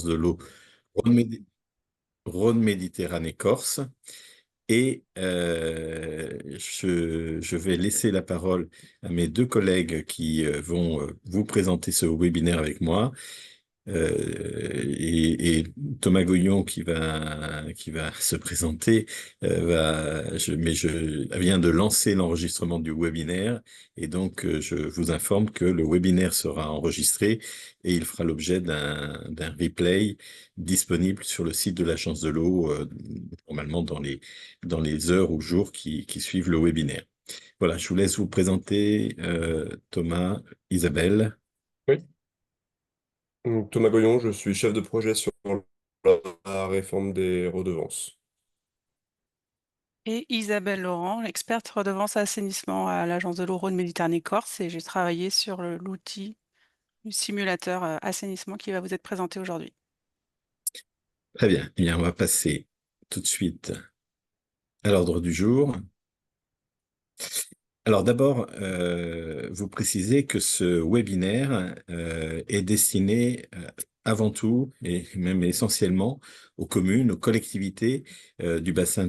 de l'eau Rhône-Médi- Rhône-Méditerranée-Corse. Et je vais laisser la parole à mes deux collègues qui vont vous présenter ce webinaire avec moi. Et Thomas Goyon qui va se présenter mais je viens de lancer l'enregistrement du webinaire et donc je vous informe que le webinaire sera enregistré et il fera l'objet d'un replay disponible sur le site de l'Agence de l'eau normalement dans les heures ou jours qui suivent le webinaire. Voilà, je vous laisse vous présenter Thomas, Isabelle. Oui. Donc, Thomas Goyon, je suis chef de projet sur la réforme des redevances. Et Isabelle Laurent, experte redevance assainissement à l'Agence de l'eau Rhône-Méditerranée-Corse, et j'ai travaillé sur l'outil du simulateur assainissement qui va vous être présenté aujourd'hui. Très bien. Eh bien, on va passer tout de suite à l'ordre du jour. Alors d'abord, vous précisez que ce webinaire est destiné avant tout et même essentiellement aux communes, aux collectivités du bassin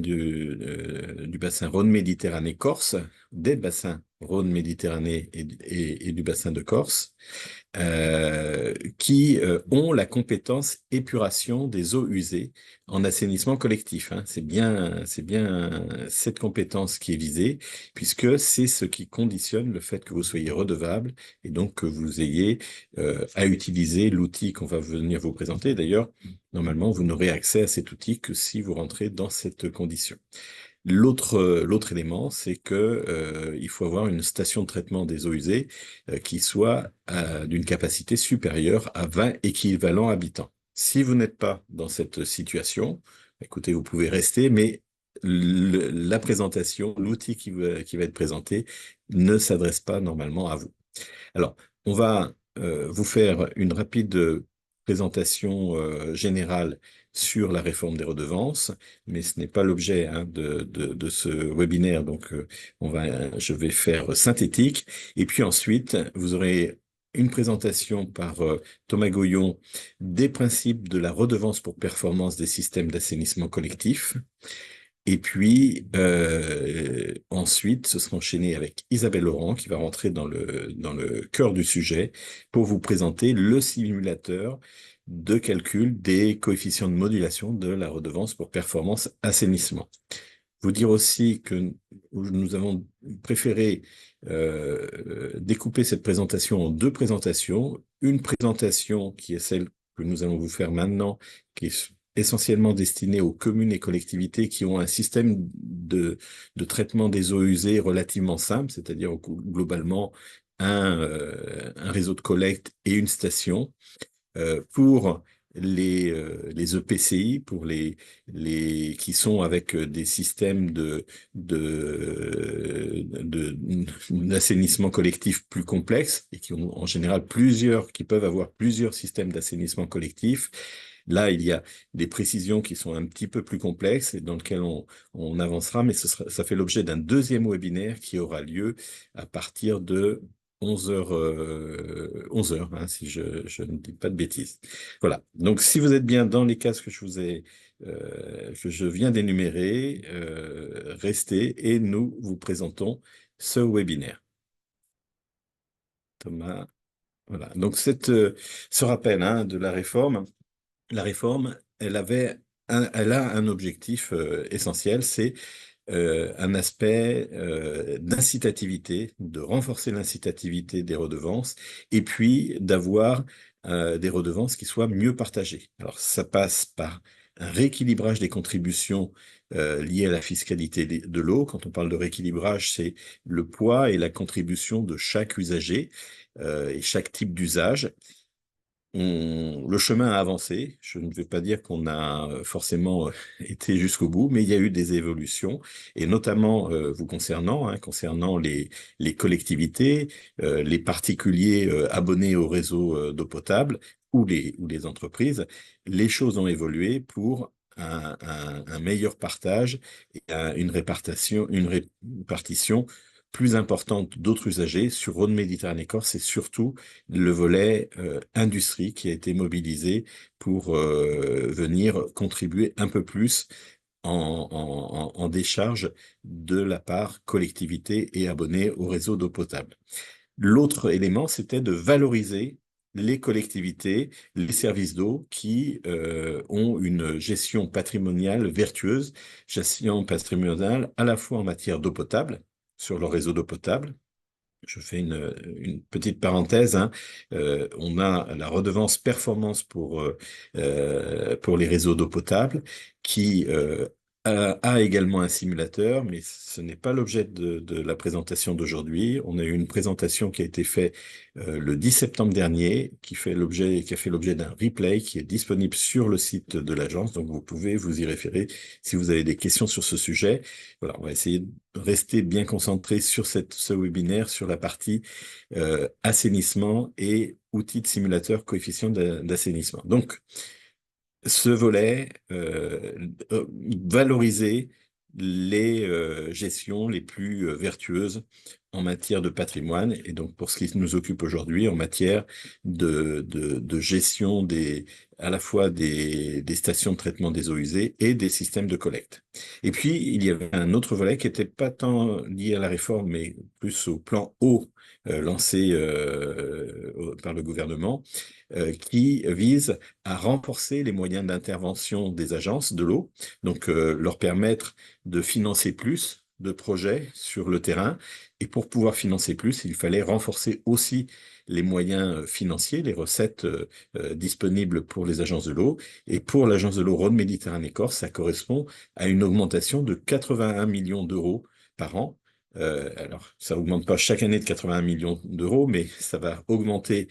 Rhône-Méditerranée-Corse, des bassins Rhône-Méditerranée et du bassin de Corse, qui ont la compétence épuration des eaux usées en assainissement collectif, hein. C'est bien cette compétence qui est visée, puisque c'est ce qui conditionne le fait que vous soyez redevable et donc que vous ayez à utiliser l'outil qu'on va venir vous présenter. D'ailleurs, normalement, vous n'aurez accès à cet outil que si vous rentrez dans cette condition. L'autre élément, c'est que il faut avoir une station de traitement des eaux usées qui soit d'une capacité supérieure à 20 équivalents habitants. Si vous n'êtes pas dans cette situation, écoutez, vous pouvez rester, mais la présentation, l'outil qui va être présenté ne s'adresse pas normalement à vous. Alors, on va vous faire une rapide présentation générale sur la réforme des redevances, mais ce n'est pas l'objet hein, de ce webinaire, donc je vais faire synthétique. Et puis ensuite, vous aurez une présentation par Thomas Goyon des principes de la redevance pour performance des systèmes d'assainissement collectif. Et puis, ensuite, ce sera enchaîné avec Isabelle Laurent qui va rentrer dans le cœur du sujet pour vous présenter le simulateur de calcul des coefficients de modulation de la redevance pour performance assainissement. Vous dire aussi que nous avons préféré découper cette présentation en deux présentations. Une présentation qui est celle que nous allons vous faire maintenant, qui est essentiellement destinée aux communes et collectivités qui ont un système de traitement des eaux usées relativement simple, c'est-à-dire globalement un réseau de collecte et une station pour les EPCI, pour qui sont avec des systèmes d'assainissement collectif plus complexes et qui ont en général qui peuvent avoir plusieurs systèmes d'assainissement collectif. Là, il y a des précisions qui sont un petit peu plus complexes et dans lesquelles on avancera, mais ça fait l'objet d'un deuxième webinaire qui aura lieu à partir de 11 heures, hein, si je ne dis pas de bêtises. Voilà. Donc, si vous êtes bien dans les cases que je viens d'énumérer, restez et nous vous présentons ce webinaire. Thomas, voilà. Donc, ce rappel hein, de la réforme, elle a un objectif essentiel, c'est un aspect d'incitativité, de renforcer l'incitativité des redevances, et puis d'avoir des redevances qui soient mieux partagées. Alors, ça passe par un rééquilibrage des contributions liées à la fiscalité de l'eau. Quand on parle de rééquilibrage, c'est le poids et la contribution de chaque usager et chaque type d'usage. Le chemin a avancé. Je ne vais pas dire qu'on a forcément été jusqu'au bout, mais il y a eu des évolutions, et notamment vous concernant, hein, concernant les collectivités, les particuliers abonnés au réseau d'eau potable ou les entreprises. Les choses ont évolué pour un meilleur partage et une répartition plus importante d'autres usagers. Sur Rhône-Méditerranée-Corse, c'est surtout le volet industrie qui a été mobilisé pour venir contribuer un peu plus en décharge de la part collectivité et abonnés au réseau d'eau potable. L'autre élément, c'était de valoriser les collectivités, les services d'eau qui ont une gestion patrimoniale vertueuse, gestion patrimoniale à la fois en matière d'eau potable, sur leur réseau d'eau potable. Je fais une petite parenthèse, hein. On a la redevance performance pour les réseaux d'eau potable qui a également un simulateur, mais ce n'est pas l'objet de la présentation d'aujourd'hui. On a eu une présentation qui a été faite le 10 septembre dernier, qui a fait l'objet d'un replay qui est disponible sur le site de l'agence, donc vous pouvez vous y référer si vous avez des questions sur ce sujet. Voilà, on va essayer de rester bien concentré sur ce webinaire, sur la partie assainissement et outils de simulateur coefficient d'assainissement. Donc, ce volet, valoriser les gestions les plus vertueuses en matière de patrimoine et donc pour ce qui nous occupe aujourd'hui en matière de gestion à la fois des stations de traitement des eaux usées et des systèmes de collecte. Et puis, il y avait un autre volet qui n'était pas tant lié à la réforme, mais plus au plan eau lancé par le gouvernement, qui vise à renforcer les moyens d'intervention des agences de l'eau, donc leur permettre de financer plus de projets sur le terrain. Et pour pouvoir financer plus, il fallait renforcer aussi les moyens financiers, les recettes disponibles pour les agences de l'eau. Et pour l'agence de l'eau Rhône-Méditerranée-Corse, ça correspond à une augmentation de 81 millions d'euros par an. Alors, ça augmente pas chaque année de 81 millions d'euros, mais ça va augmenter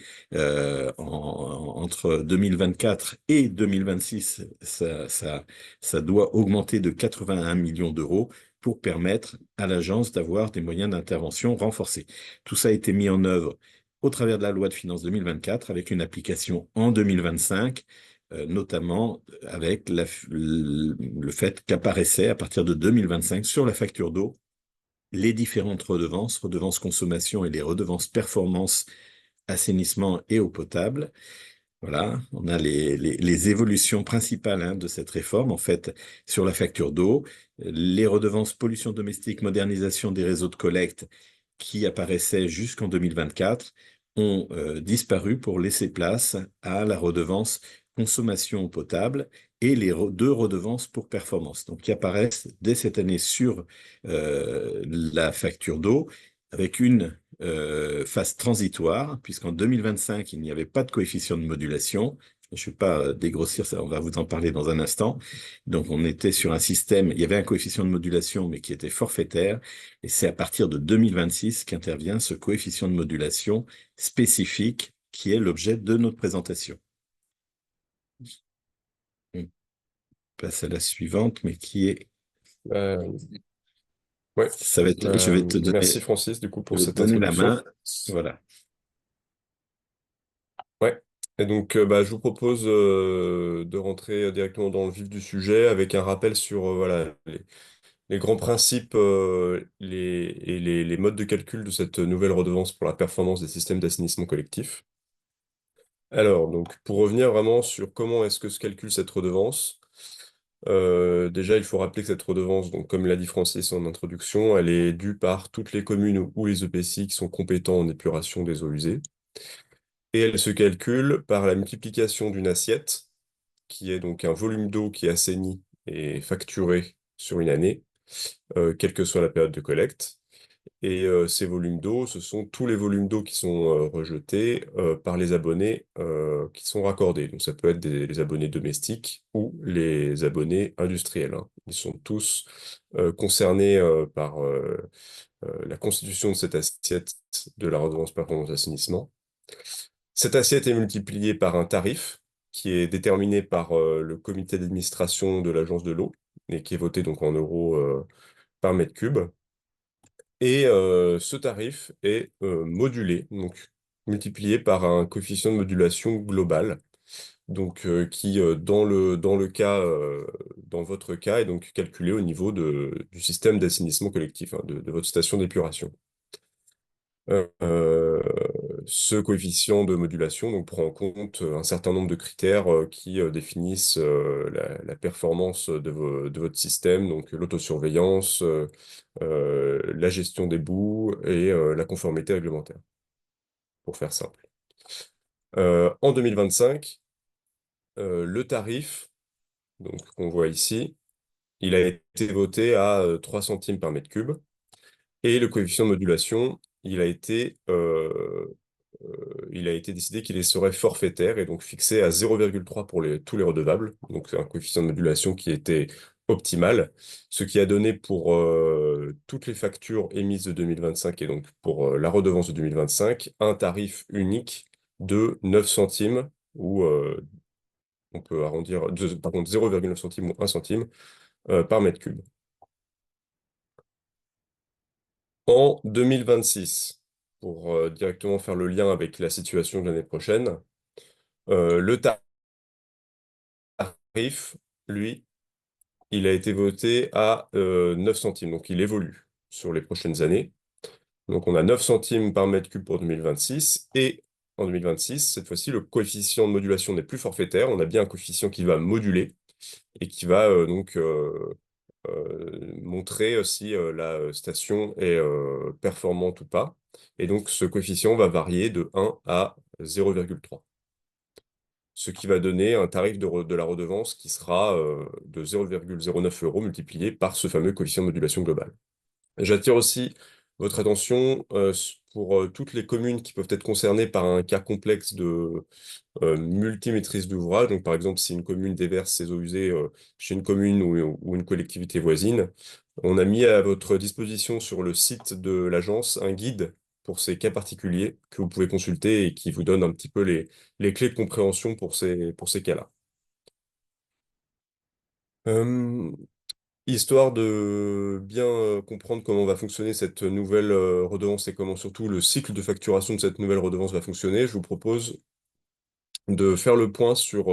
entre 2024 et 2026. Ça doit augmenter de 81 millions d'euros pour permettre à l'agence d'avoir des moyens d'intervention renforcés. Tout ça a été mis en œuvre au travers de la loi de finances 2024 avec une application en 2025. Notamment avec le fait qu'apparaissait à partir de 2025 sur la facture d'eau les différentes redevances, redevances consommation et les redevances performance, assainissement et eau potable. Voilà, on a les évolutions principales hein, de cette réforme, en fait, sur la facture d'eau, les redevances pollution domestique, modernisation des réseaux de collecte qui apparaissaient jusqu'en 2024 ont disparu pour laisser place à la redevance consommation potable et les deux redevances pour performance. Donc, qui apparaissent dès cette année sur la facture d'eau avec une phase transitoire, puisqu'en 2025, il n'y avait pas de coefficient de modulation. Je ne vais pas dégrossir ça, on va vous en parler dans un instant. Donc, on était sur un système, il y avait un coefficient de modulation, mais qui était forfaitaire. Et c'est à partir de 2026 qu'intervient ce coefficient de modulation spécifique qui est l'objet de notre présentation. On passe à la suivante, mais qui est... Ouais. Ça va être, je vais te Merci Francis, du coup, pour cette donner la introduction. main. Voilà. Ouais. Et donc, je vous propose de rentrer directement dans le vif du sujet avec un rappel sur voilà, les grands principes et les modes de calcul de cette nouvelle redevance pour la performance des systèmes d'assainissement collectif. Alors, donc, pour revenir vraiment sur comment est-ce que se calcule cette redevance, déjà, il faut rappeler que cette redevance, donc, comme l'a dit Francis en introduction, elle est due par toutes les communes ou les EPCI qui sont compétents en épuration des eaux usées. Et elle se calcule par la multiplication d'une assiette, qui est donc un volume d'eau qui est assaini et facturé sur une année, quelle que soit la période de collecte. Et ces volumes d'eau, ce sont tous les volumes d'eau qui sont rejetés par les abonnés qui sont raccordés. Donc ça peut être les abonnés domestiques ou les abonnés industriels, hein. Ils sont tous concernés par la constitution de cette assiette de la redevance performance d'assainissement. Cette assiette est multipliée par un tarif qui est déterminé par le comité d'administration de l'agence de l'eau et qui est voté donc en euros par mètre cube. Et ce tarif est modulé, donc multiplié par un coefficient de modulation global, donc qui dans votre cas est donc calculé au niveau du système d'assainissement collectif, hein, de votre station d'épuration. Euh, Ce coefficient de modulation donc, prend en compte un certain nombre de critères qui définissent la performance de votre système, donc l'autosurveillance, la gestion des bouts et la conformité réglementaire, pour faire simple. En 2025, le tarif donc, qu'on voit ici, il a été voté à 3 centimes par mètre cube, et le coefficient de modulation, il a été décidé qu'il serait forfaitaire et donc fixé à 0,3 pour tous les redevables. Donc c'est un coefficient de modulation qui était optimal, ce qui a donné pour toutes les factures émises de 2025 et donc pour la redevance de 2025 un tarif unique de 9 centimes ou on peut arrondir, par contre 0,9 centimes ou 1 centime par mètre cube. En 2026, pour directement faire le lien avec la situation de l'année prochaine, le tarif, lui, il a été voté à 9 centimes, donc il évolue sur les prochaines années. Donc on a 9 centimes par mètre cube pour 2026, et en 2026, cette fois-ci, le coefficient de modulation n'est plus forfaitaire, on a bien un coefficient qui va moduler, et qui va montrer si la station est performante ou pas. Et donc ce coefficient va varier de 1 à 0,3. Ce qui va donner un tarif de la redevance qui sera de 0,09 euros multiplié par ce fameux coefficient de modulation globale. J'attire aussi votre attention pour toutes les communes qui peuvent être concernées par un cas complexe de multi-maîtrise d'ouvrage. Donc, par exemple, si une commune déverse ses eaux usées chez une commune ou une collectivité voisine, on a mis à votre disposition sur le site de l'agence un guide pour ces cas particuliers que vous pouvez consulter et qui vous donne un petit peu les clés de compréhension pour ces cas-là. Euh, Histoire de bien comprendre comment va fonctionner cette nouvelle redevance et comment surtout le cycle de facturation de cette nouvelle redevance va fonctionner, je vous propose de faire le point sur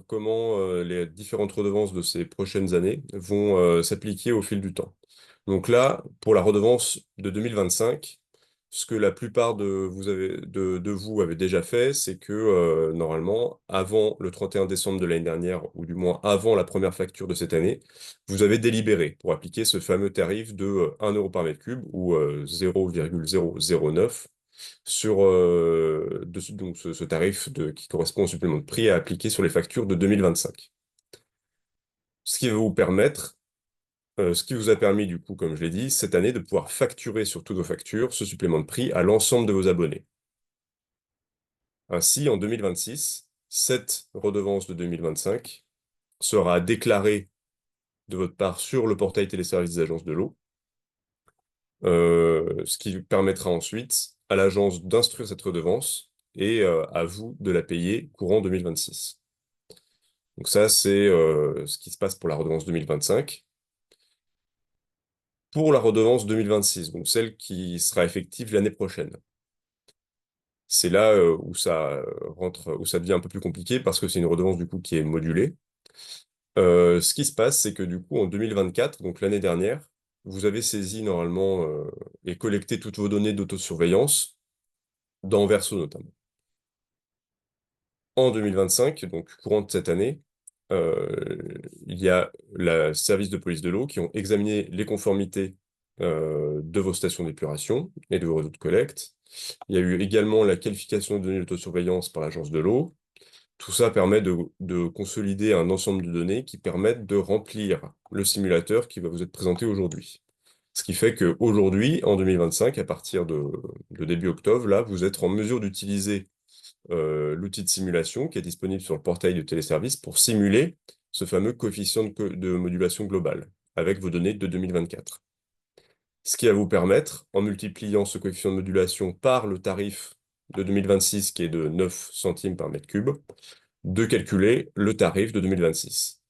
comment les différentes redevances de ces prochaines années vont s'appliquer au fil du temps. Donc là, pour la redevance de 2025, ce que la plupart de vous avez déjà fait, c'est que normalement, avant le 31 décembre de l'année dernière, ou du moins avant la première facture de cette année, vous avez délibéré pour appliquer ce fameux tarif de 1 euro par mètre cube ou 0,009 sur donc ce tarif qui correspond au supplément de prix à appliquer sur les factures de 2025. Ce qui va vous permettre, ce qui vous a permis du coup, comme je l'ai dit, cette année de pouvoir facturer sur toutes vos factures ce supplément de prix à l'ensemble de vos abonnés. Ainsi, en 2026, cette redevance de 2025 sera déclarée de votre part sur le portail téléservice des agences de l'eau, ce qui permettra ensuite à l'agence d'instruire cette redevance et à vous de la payer courant 2026. Donc ça, c'est ce qui se passe pour la redevance 2025. Pour la redevance 2026, donc celle qui sera effective l'année prochaine, c'est là où ça rentre, où ça devient un peu plus compliqué parce que c'est une redevance du coup qui est modulée. Ce qui se passe, c'est que du coup en 2024, donc l'année dernière, vous avez saisi normalement et collecté toutes vos données d'autosurveillance dans Verso notamment. En 2025, donc courant de cette année, euh, il y a le service de police de l'eau qui ont examiné les conformités de vos stations d'épuration et de vos réseaux de collecte. Il y a eu également la qualification de données d'autosurveillance par l'agence de l'eau. Tout ça permet de consolider un ensemble de données qui permettent de remplir le simulateur qui va vous être présenté aujourd'hui. Ce qui fait qu'aujourd'hui, en 2025, à partir de début octobre, là, vous êtes en mesure d'utiliser l'outil de simulation qui est disponible sur le portail de téléservice pour simuler ce fameux coefficient de modulation globale avec vos données de 2024. Ce qui va vous permettre, en multipliant ce coefficient de modulation par le tarif de 2026 qui est de 9 centimes par mètre cube, de calculer le tarif de 2026.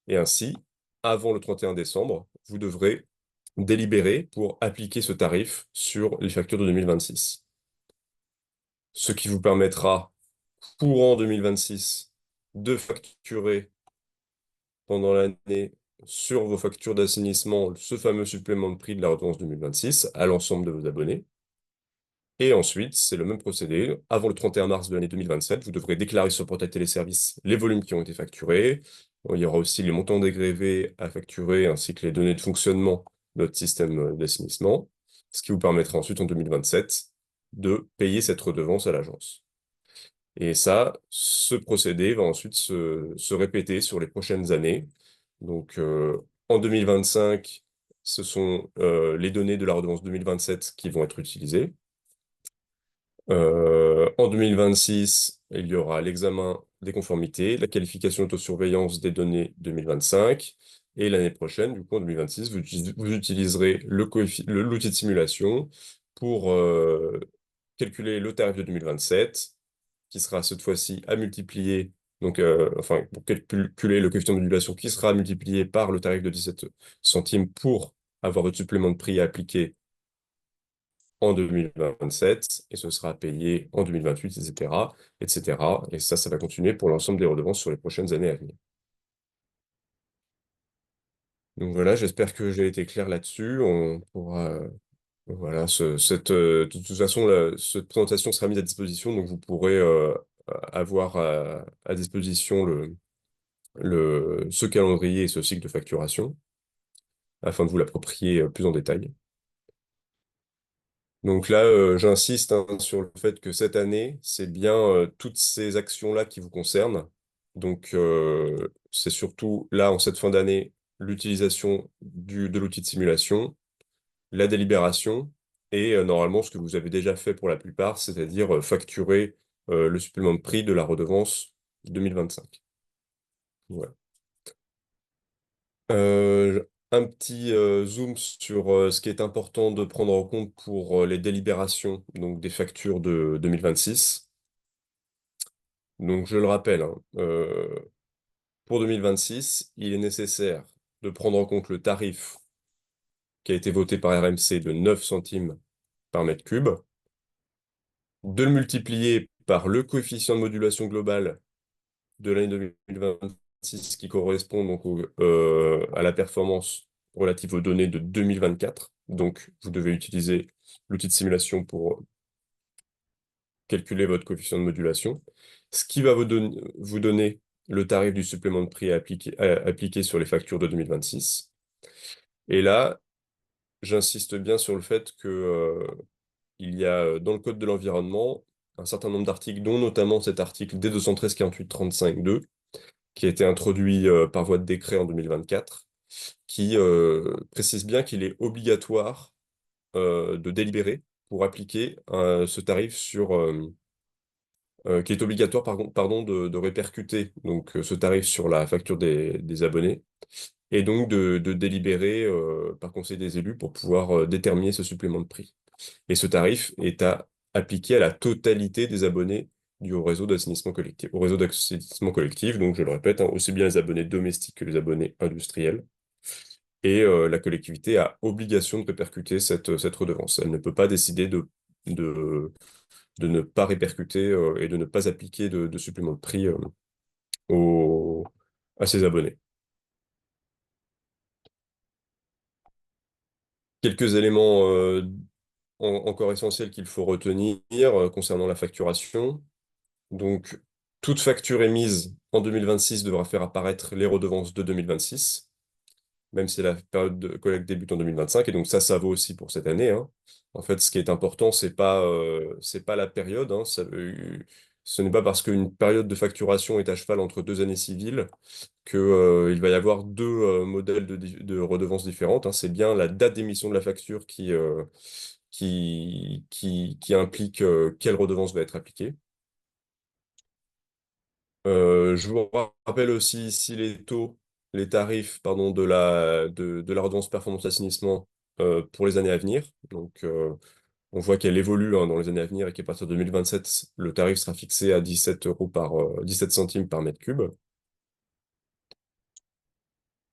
Et ainsi, avant le 31 décembre, vous devrez délibérer pour appliquer ce tarif sur les factures de 2026. Ce qui vous permettra, courant 2026, de facturer pendant l'année sur vos factures d'assainissement ce fameux supplément de prix de la redevance 2026 à l'ensemble de vos abonnés. Et ensuite, c'est le même procédé. Avant le 31 mars de l'année 2027, vous devrez déclarer sur le portail téléservice les volumes qui ont été facturés. Il y aura aussi les montants dégrevés à facturer ainsi que les données de fonctionnement de notre système d'assainissement, ce qui vous permettra ensuite en 2027 de payer cette redevance à l'agence. Et ça, ce procédé va ensuite se répéter sur les prochaines années. Donc, en 2025, ce sont les données de la redevance 2027 qui vont être utilisées. En 2026, il y aura l'examen des conformités, la qualification d'autosurveillance des données 2025. Et l'année prochaine, du coup, en 2026, vous utiliserez l'outil de simulation pour calculer le tarif de 2027, qui sera cette fois-ci à multiplier, donc, enfin, pour calculer le coefficient de modulation qui sera multiplié par le tarif de 17 centimes pour avoir votre supplément de prix à appliquer en 2027, et ce sera payé en 2028, etc., etc. Et ça va continuer pour l'ensemble des redevances sur les prochaines années à venir. Donc voilà, j'espère que j'ai été clair là-dessus. On pourra, voilà, de toute façon, cette présentation sera mise à disposition, donc vous pourrez avoir à disposition ce calendrier et ce cycle de facturation afin de vous l'approprier plus en détail. Donc là, j'insiste hein, sur le fait que cette année, c'est bien toutes ces actions-là qui vous concernent. Donc, c'est surtout là, en cette fin d'année, l'utilisation de l'outil de simulation, la délibération et normalement ce que vous avez déjà fait pour la plupart, c'est-à-dire facturer le supplément de prix de la redevance 2025. Voilà. Un petit zoom sur ce qui est important de prendre en compte pour les délibérations donc des factures de 2026. Donc je le rappelle, hein, pour 2026, il est nécessaire de prendre en compte le tarif qui a été voté par RMC de 9 centimes par mètre cube, de le multiplier par le coefficient de modulation globale de l'année 2026 qui correspond donc à la performance relative aux données de 2024. Donc, vous devez utiliser l'outil de simulation pour calculer votre coefficient de modulation, ce qui va vous donner le tarif du supplément de prix appliqué sur les factures de 2026. Et là, j'insiste bien sur le fait que il y a dans le Code de l'environnement un certain nombre d'articles, dont notamment cet article D213-48-35-2, qui a été introduit par voie de décret en 2024, qui précise bien qu'il est obligatoire de délibérer pour appliquer ce tarif qui est obligatoire pardon, de répercuter donc, ce tarif sur la facture des abonnés, et donc de délibérer par conseil des élus pour pouvoir déterminer ce supplément de prix. Et ce tarif est à appliquer à la totalité des abonnés du réseau d'assainissement collectif. Au réseau d'assainissement collectif, donc je le répète, hein, aussi bien les abonnés domestiques que les abonnés industriels. Et la collectivité a obligation de répercuter cette redevance. Elle ne peut pas décider de ne pas répercuter et de ne pas appliquer de supplément de prix à ses abonnés. Quelques éléments encore essentiels qu'il faut retenir concernant la facturation. Donc, toute facture émise en 2026 devra faire apparaître les redevances de 2026, même si la période de collecte débute en 2025. Et donc ça vaut aussi pour cette année, hein. En fait, ce qui est important, c'est pas la période, hein. Ce n'est pas parce qu'une période de facturation est à cheval entre deux années civiles qu'il va y avoir deux modèles de redevances différentes, hein. C'est bien la date d'émission de la facture qui implique quelle redevance va être appliquée. Je vous rappelle aussi ici les tarifs pardon, de la redevance performance assainissement pour les années à venir. Donc, on voit qu'elle évolue hein, dans les années à venir et qu'à partir de 2027, le tarif sera fixé à 17 centimes par mètre cube.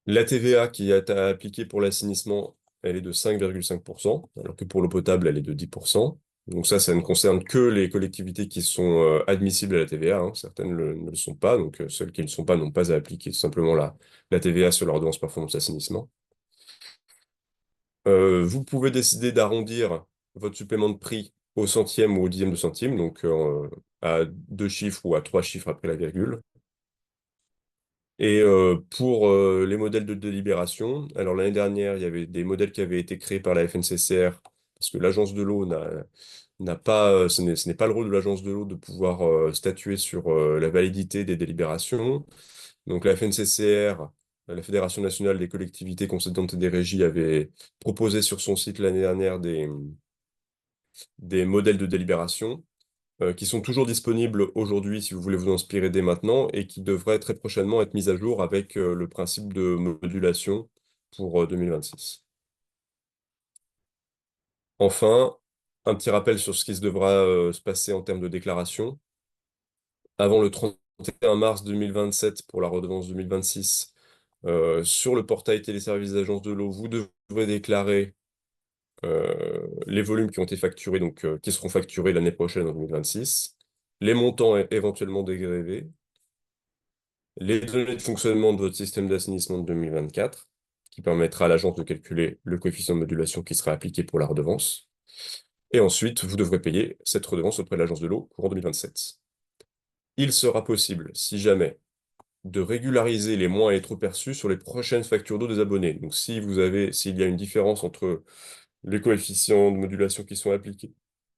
La TVA qui est appliquée pour l'assainissement, elle est de 5,5%, alors que pour l'eau potable, elle est de 10%. Donc ça ne concerne que les collectivités qui sont admissibles à la TVA, hein. Certaines ne le sont pas, donc celles qui ne le sont pas n'ont pas à appliquer tout simplement la TVA sur leur redevance performance assainissement. Vous pouvez décider d'arrondir votre supplément de prix au centième ou au dixième de centime, donc à 2 chiffres ou à 3 chiffres après la virgule. Et pour les modèles de délibération, alors l'année dernière, il y avait des modèles qui avaient été créés par la FNCCR, parce que l'agence de l'eau n'a pas, ce n'est pas le rôle de l'agence de l'eau de pouvoir statuer sur la validité des délibérations. Donc la FNCCR, la Fédération nationale des collectivités concédantes et des régies, avait proposé sur son site l'année dernière des modèles de délibération qui sont toujours disponibles aujourd'hui si vous voulez vous inspirer dès maintenant et qui devraient très prochainement être mis à jour avec le principe de modulation pour 2026. Enfin, un petit rappel sur ce qui se devra se passer en termes de déclaration. Avant le 31 mars 2027 pour la redevance 2026, sur le portail téléservices d'agences de l'eau, vous devrez déclarer les volumes qui ont été facturés, donc qui seront facturés l'année prochaine en 2026, les montants éventuellement dégrevés, les données de fonctionnement de votre système d'assainissement de 2024, qui permettra à l'agence de calculer le coefficient de modulation qui sera appliqué pour la redevance. Et ensuite, vous devrez payer cette redevance auprès de l'agence de l'eau courant 2027. Il sera possible, si jamais, de régulariser les moins et les trop perçus sur les prochaines factures d'eau des abonnés. Donc s'il y a une différence entre les coefficients de modulation qui sont appliqués,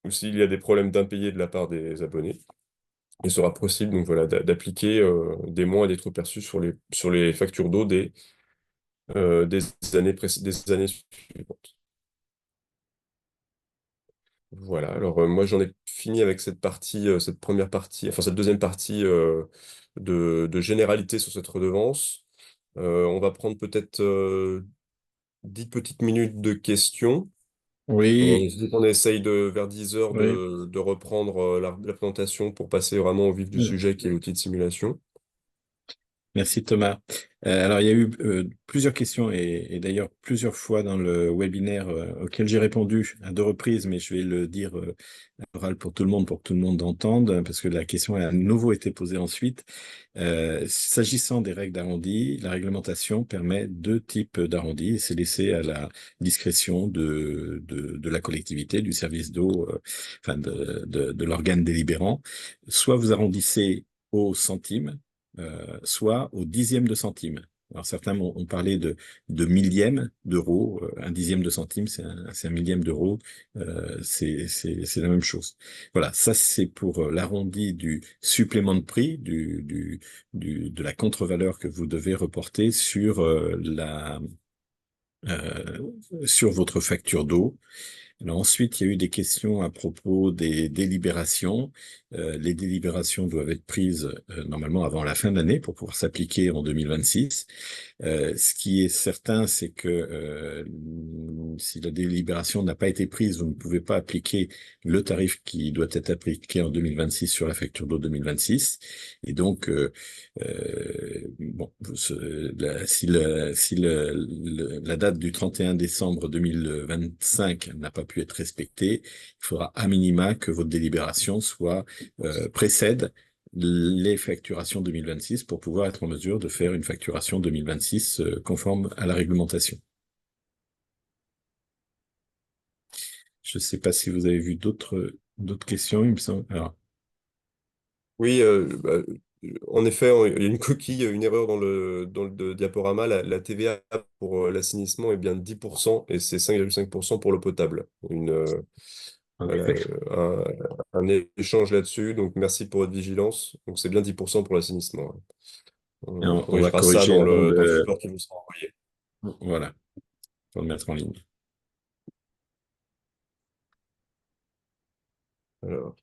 ou s'il y a des problèmes d'impayés de la part des abonnés, il sera possible donc voilà, d'appliquer des moins et des trop perçus sur les factures d'eau des des années suivantes. Voilà, alors moi j'en ai fini avec cette partie, cette première partie, enfin cette deuxième partie de généralité sur cette redevance. On va prendre peut-être 10 petites minutes de questions. Oui, On essaye vers 10 heures oui. de reprendre la présentation pour passer vraiment au vif du sujet qui est l'outil de simulation. Merci Thomas. Alors, il y a eu plusieurs questions et d'ailleurs plusieurs fois dans le webinaire auquel j'ai répondu à 2 reprises, mais je vais le dire à l'oral pour tout le monde, pour que tout le monde entende, parce que la question a à nouveau été posée ensuite. S'agissant des règles d'arrondi, la réglementation permet 2 types d'arrondi et c'est laissé à la discrétion de la collectivité, du service d'eau, enfin de l'organe délibérant. Soit vous arrondissez au centime, soit au dixième de centime. Alors certains ont parlé de millième d'euro, un dixième de centime, c'est un millième d'euro, c'est la même chose. Voilà, ça c'est pour l'arrondi du supplément de prix, de la contre-valeur que vous devez reporter euh, sur votre facture d'eau. Alors ensuite, il y a eu des questions à propos des délibérations. Les délibérations doivent être prises normalement avant la fin de l'année pour pouvoir s'appliquer en 2026. Ce qui est certain, c'est que si la délibération n'a pas été prise, vous ne pouvez pas appliquer le tarif qui doit être appliqué en 2026 sur la facture d'eau 2026. Et donc, bon, si la date du 31 décembre 2025 n'a pas pu être respectée, il faudra à minima que votre délibération précède les facturations 2026 pour pouvoir être en mesure de faire une facturation 2026 conforme à la réglementation. Je ne sais pas si vous avez vu d'autres questions, il me semble. Alors, Oui, en effet, il y a une coquille, une erreur dans le diaporama. La TVA pour l'assainissement est bien de 10% et c'est 5,5% pour l'eau potable. Voilà, ok. un échange là-dessus. Donc, merci pour votre vigilance. Donc, c'est bien 10% pour l'assainissement, hein. Et On on va corrigera ça corriger avant dans le de... support qui vous sera envoyé. Voilà, pour le mettre en ligne. Alors,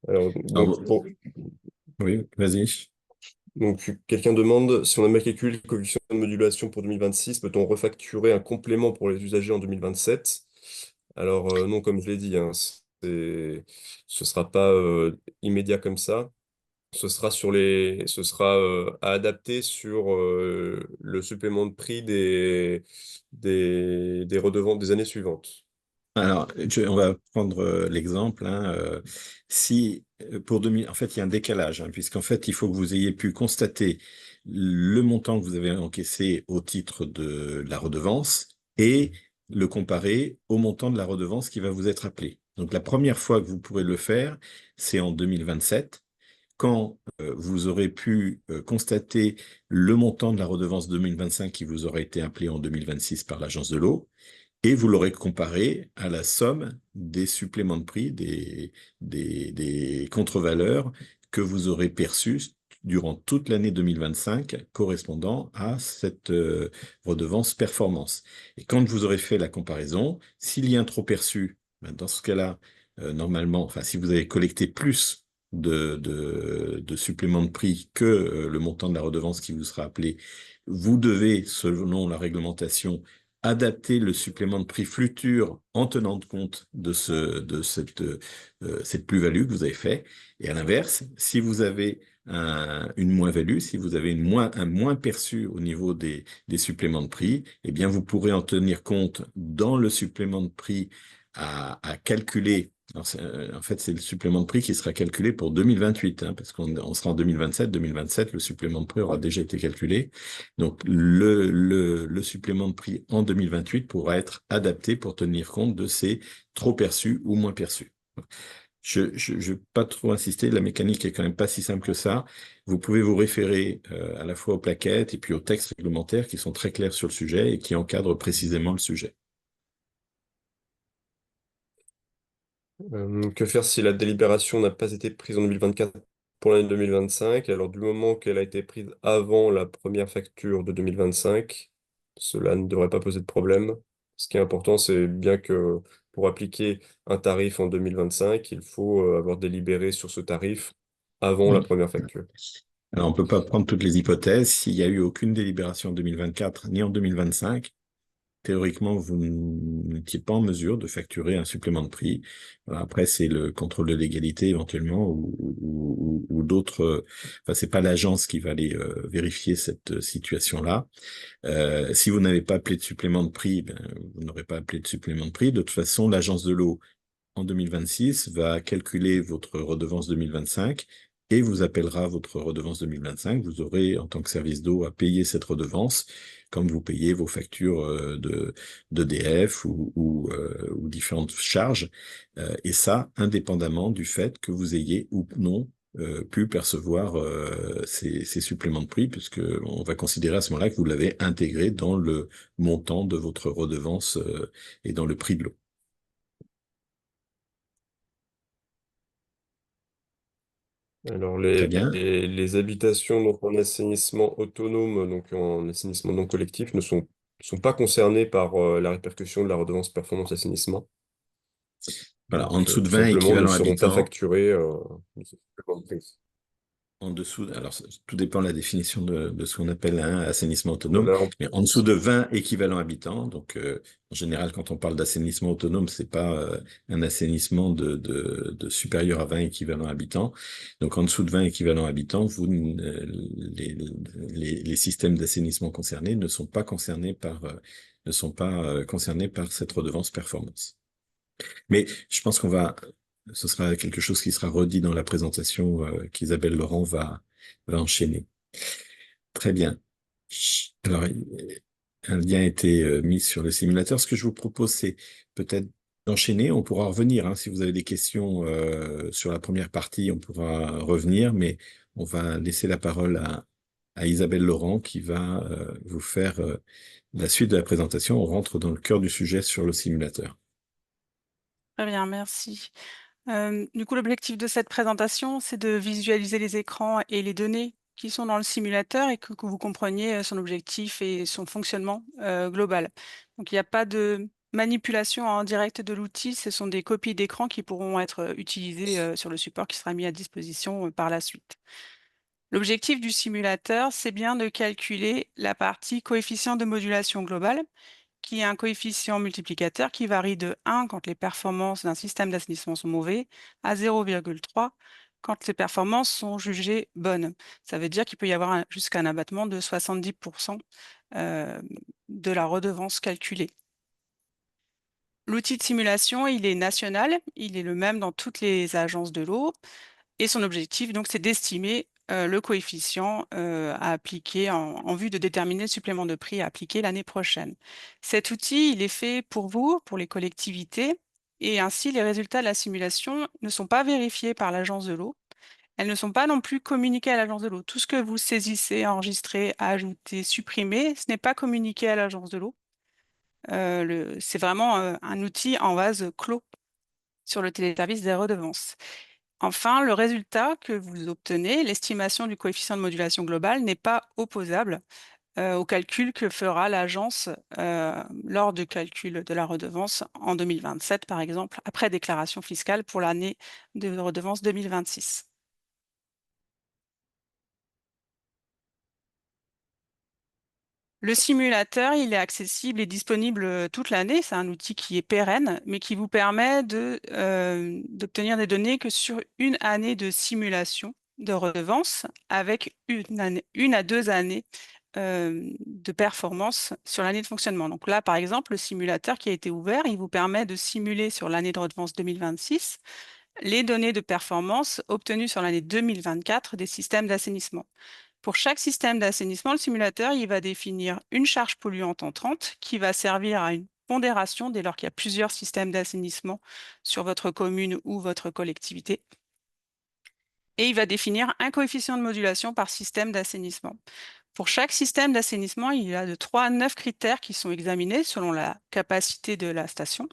Euh, donc, alors, oui, vas-y. Donc, quelqu'un demande si on a mal calculé le coefficient de modulation pour 2026, peut-on refacturer un complément pour les usagers en 2027? Alors, non, comme je l'ai dit, hein, ce sera pas immédiat comme ça. Ce sera à adapter sur le supplément de prix des redevances des années suivantes. Alors, on va prendre l'exemple, hein, si pour 2000, en fait, il y a un décalage, hein, puisqu'en fait, il faut que vous ayez pu constater le montant que vous avez encaissé au titre de la redevance et le comparer au montant de la redevance qui va vous être appelée. Donc la première fois que vous pourrez le faire, c'est en 2027, quand vous aurez pu constater le montant de la redevance 2025 qui vous aura été appelé en 2026 par l'Agence de l'eau, et vous l'aurez comparé à la somme des suppléments de prix, des contre-valeurs que vous aurez perçus durant toute l'année 2025 correspondant à cette redevance performance. Et quand vous aurez fait la comparaison, s'il y a un trop perçu, ben dans ce cas-là, normalement, enfin, si vous avez collecté plus de suppléments de prix que le montant de la redevance qui vous sera appelé, vous devez, selon la réglementation, adapter le supplément de prix futur en tenant compte de cette plus-value que vous avez fait. Et à l'inverse, si vous avez une moins-value, si vous avez un moins perçu au niveau des suppléments de prix, eh bien, vous pourrez en tenir compte dans le supplément de prix à calculer. Alors, en fait, c'est le supplément de prix qui sera calculé pour 2028, hein, parce qu'on sera en 2027. 2027, le supplément de prix aura déjà été calculé. Donc, le supplément de prix en 2028 pourra être adapté pour tenir compte de ces trop perçus ou moins perçus. Je ne vais pas trop insister, la mécanique est quand même pas si simple que ça. Vous pouvez vous référer à la fois aux plaquettes et puis aux textes réglementaires qui sont très clairs sur le sujet et qui encadrent précisément le sujet. Que faire si la délibération n'a pas été prise en 2024 pour l'année 2025? Alors, du moment qu'elle a été prise avant la première facture de 2025, cela ne devrait pas poser de problème. Ce qui est important, c'est bien que pour appliquer un tarif en 2025, il faut avoir délibéré sur ce tarif avant la Oui. première facture. Alors, on ne peut pas prendre toutes les hypothèses. S'il n'y a eu aucune délibération en 2024 ni en 2025, théoriquement, vous n'étiez pas en mesure de facturer un supplément de prix. Après, c'est le contrôle de légalité éventuellement ou d'autres. Enfin, c'est pas l'agence qui va aller vérifier cette situation-là. Si vous n'avez pas appelé de supplément de prix, ben, vous n'aurez pas appelé de supplément de prix. De toute façon, l'agence de l'eau en 2026 va calculer votre redevance 2025 et vous appellera votre redevance 2025. Vous aurez, en tant que service d'eau, à payer cette redevance comme vous payez vos factures d'EDF ou différentes charges. Et ça, indépendamment du fait que vous ayez ou non pu percevoir ces suppléments de prix, puisque on va considérer à ce moment-là que vous l'avez intégré dans le montant de votre redevance et dans le prix de l'eau. Alors, Très bien. les habitations donc, en assainissement autonome, donc en assainissement non collectif, ne sont pas concernées par la répercussion de la redevance performance assainissement. Voilà, en Donc, dessous de tout 20 simplement, ne équivalents seront pas habitants, facturés de ce supplément de prix. en dessous, alors tout dépend de la définition de ce qu'on appelle un assainissement autonome, Voilà, mais en dessous de 20 équivalents habitants, donc en général quand on parle d'assainissement autonome, c'est pas un assainissement de supérieur à 20 équivalents habitants, donc en dessous de 20 équivalents habitants, les systèmes d'assainissement concernés ne sont pas concernés concernés par cette redevance performance. Mais je pense ce sera quelque chose qui sera redit dans la présentation qu'Isabelle Laurent va enchaîner. Très bien. Alors, un lien a été mis sur le simulateur. Ce que je vous propose, c'est peut-être d'enchaîner. On pourra revenir, hein, si vous avez des questions sur la première partie, on pourra revenir, mais on va laisser la parole à Isabelle Laurent qui va vous faire la suite de la présentation. On rentre dans le cœur du sujet sur le simulateur. Très bien, merci. Du coup, l'objectif de cette présentation, c'est de visualiser les écrans et les données qui sont dans le simulateur et que vous compreniez son objectif et son fonctionnement global. Donc, il n'y a pas de manipulation en direct de l'outil, ce sont des copies d'écran qui pourront être utilisées sur le support qui sera mis à disposition par la suite. L'objectif du simulateur, c'est bien de calculer la partie coefficient de modulation globale, qui est un coefficient multiplicateur qui varie de 1 quand les performances d'un système d'assainissement sont mauvais, à 0,3 quand les performances sont jugées bonnes. Ça veut dire qu'il peut y avoir jusqu'à un abattement de 70% de la redevance calculée. L'outil de simulation, il est national, il est le même dans toutes les agences de l'eau, et son objectif, donc, c'est d'estimer le coefficient à appliquer en vue de déterminer le supplément de prix à appliquer l'année prochaine. Cet outil, il est fait pour vous, pour les collectivités, et ainsi les résultats de la simulation ne sont pas vérifiés par l'agence de l'eau. Elles ne sont pas non plus communiquées à l'agence de l'eau. Tout ce que vous saisissez, enregistrez, ajoutez, supprimez, ce n'est pas communiqué à l'agence de l'eau. C'est vraiment un outil en vase clos sur le téléservice des redevances. Enfin, le résultat que vous obtenez, l'estimation du coefficient de modulation globale, n'est pas opposable au calcul que fera l'agence lors du calcul de la redevance en 2027, par exemple, après déclaration fiscale pour l'année de redevance 2026. Le simulateur, il est accessible et disponible toute l'année. C'est un outil qui est pérenne, mais qui vous permet d'obtenir des données que sur une année de simulation de redevance avec une à 2 années de performance sur l'année de fonctionnement. Donc là, par exemple, le simulateur qui a été ouvert, il vous permet de simuler sur l'année de redevance 2026 les données de performance obtenues sur l'année 2024 des systèmes d'assainissement. Pour chaque système d'assainissement, le simulateur, il va définir une charge polluante entrante qui va servir à une pondération dès lors qu'il y a plusieurs systèmes d'assainissement sur votre commune ou votre collectivité. Et il va définir un coefficient de modulation par système d'assainissement. Pour chaque système d'assainissement, il y a de 3 à 9 critères qui sont examinés selon la capacité de la station.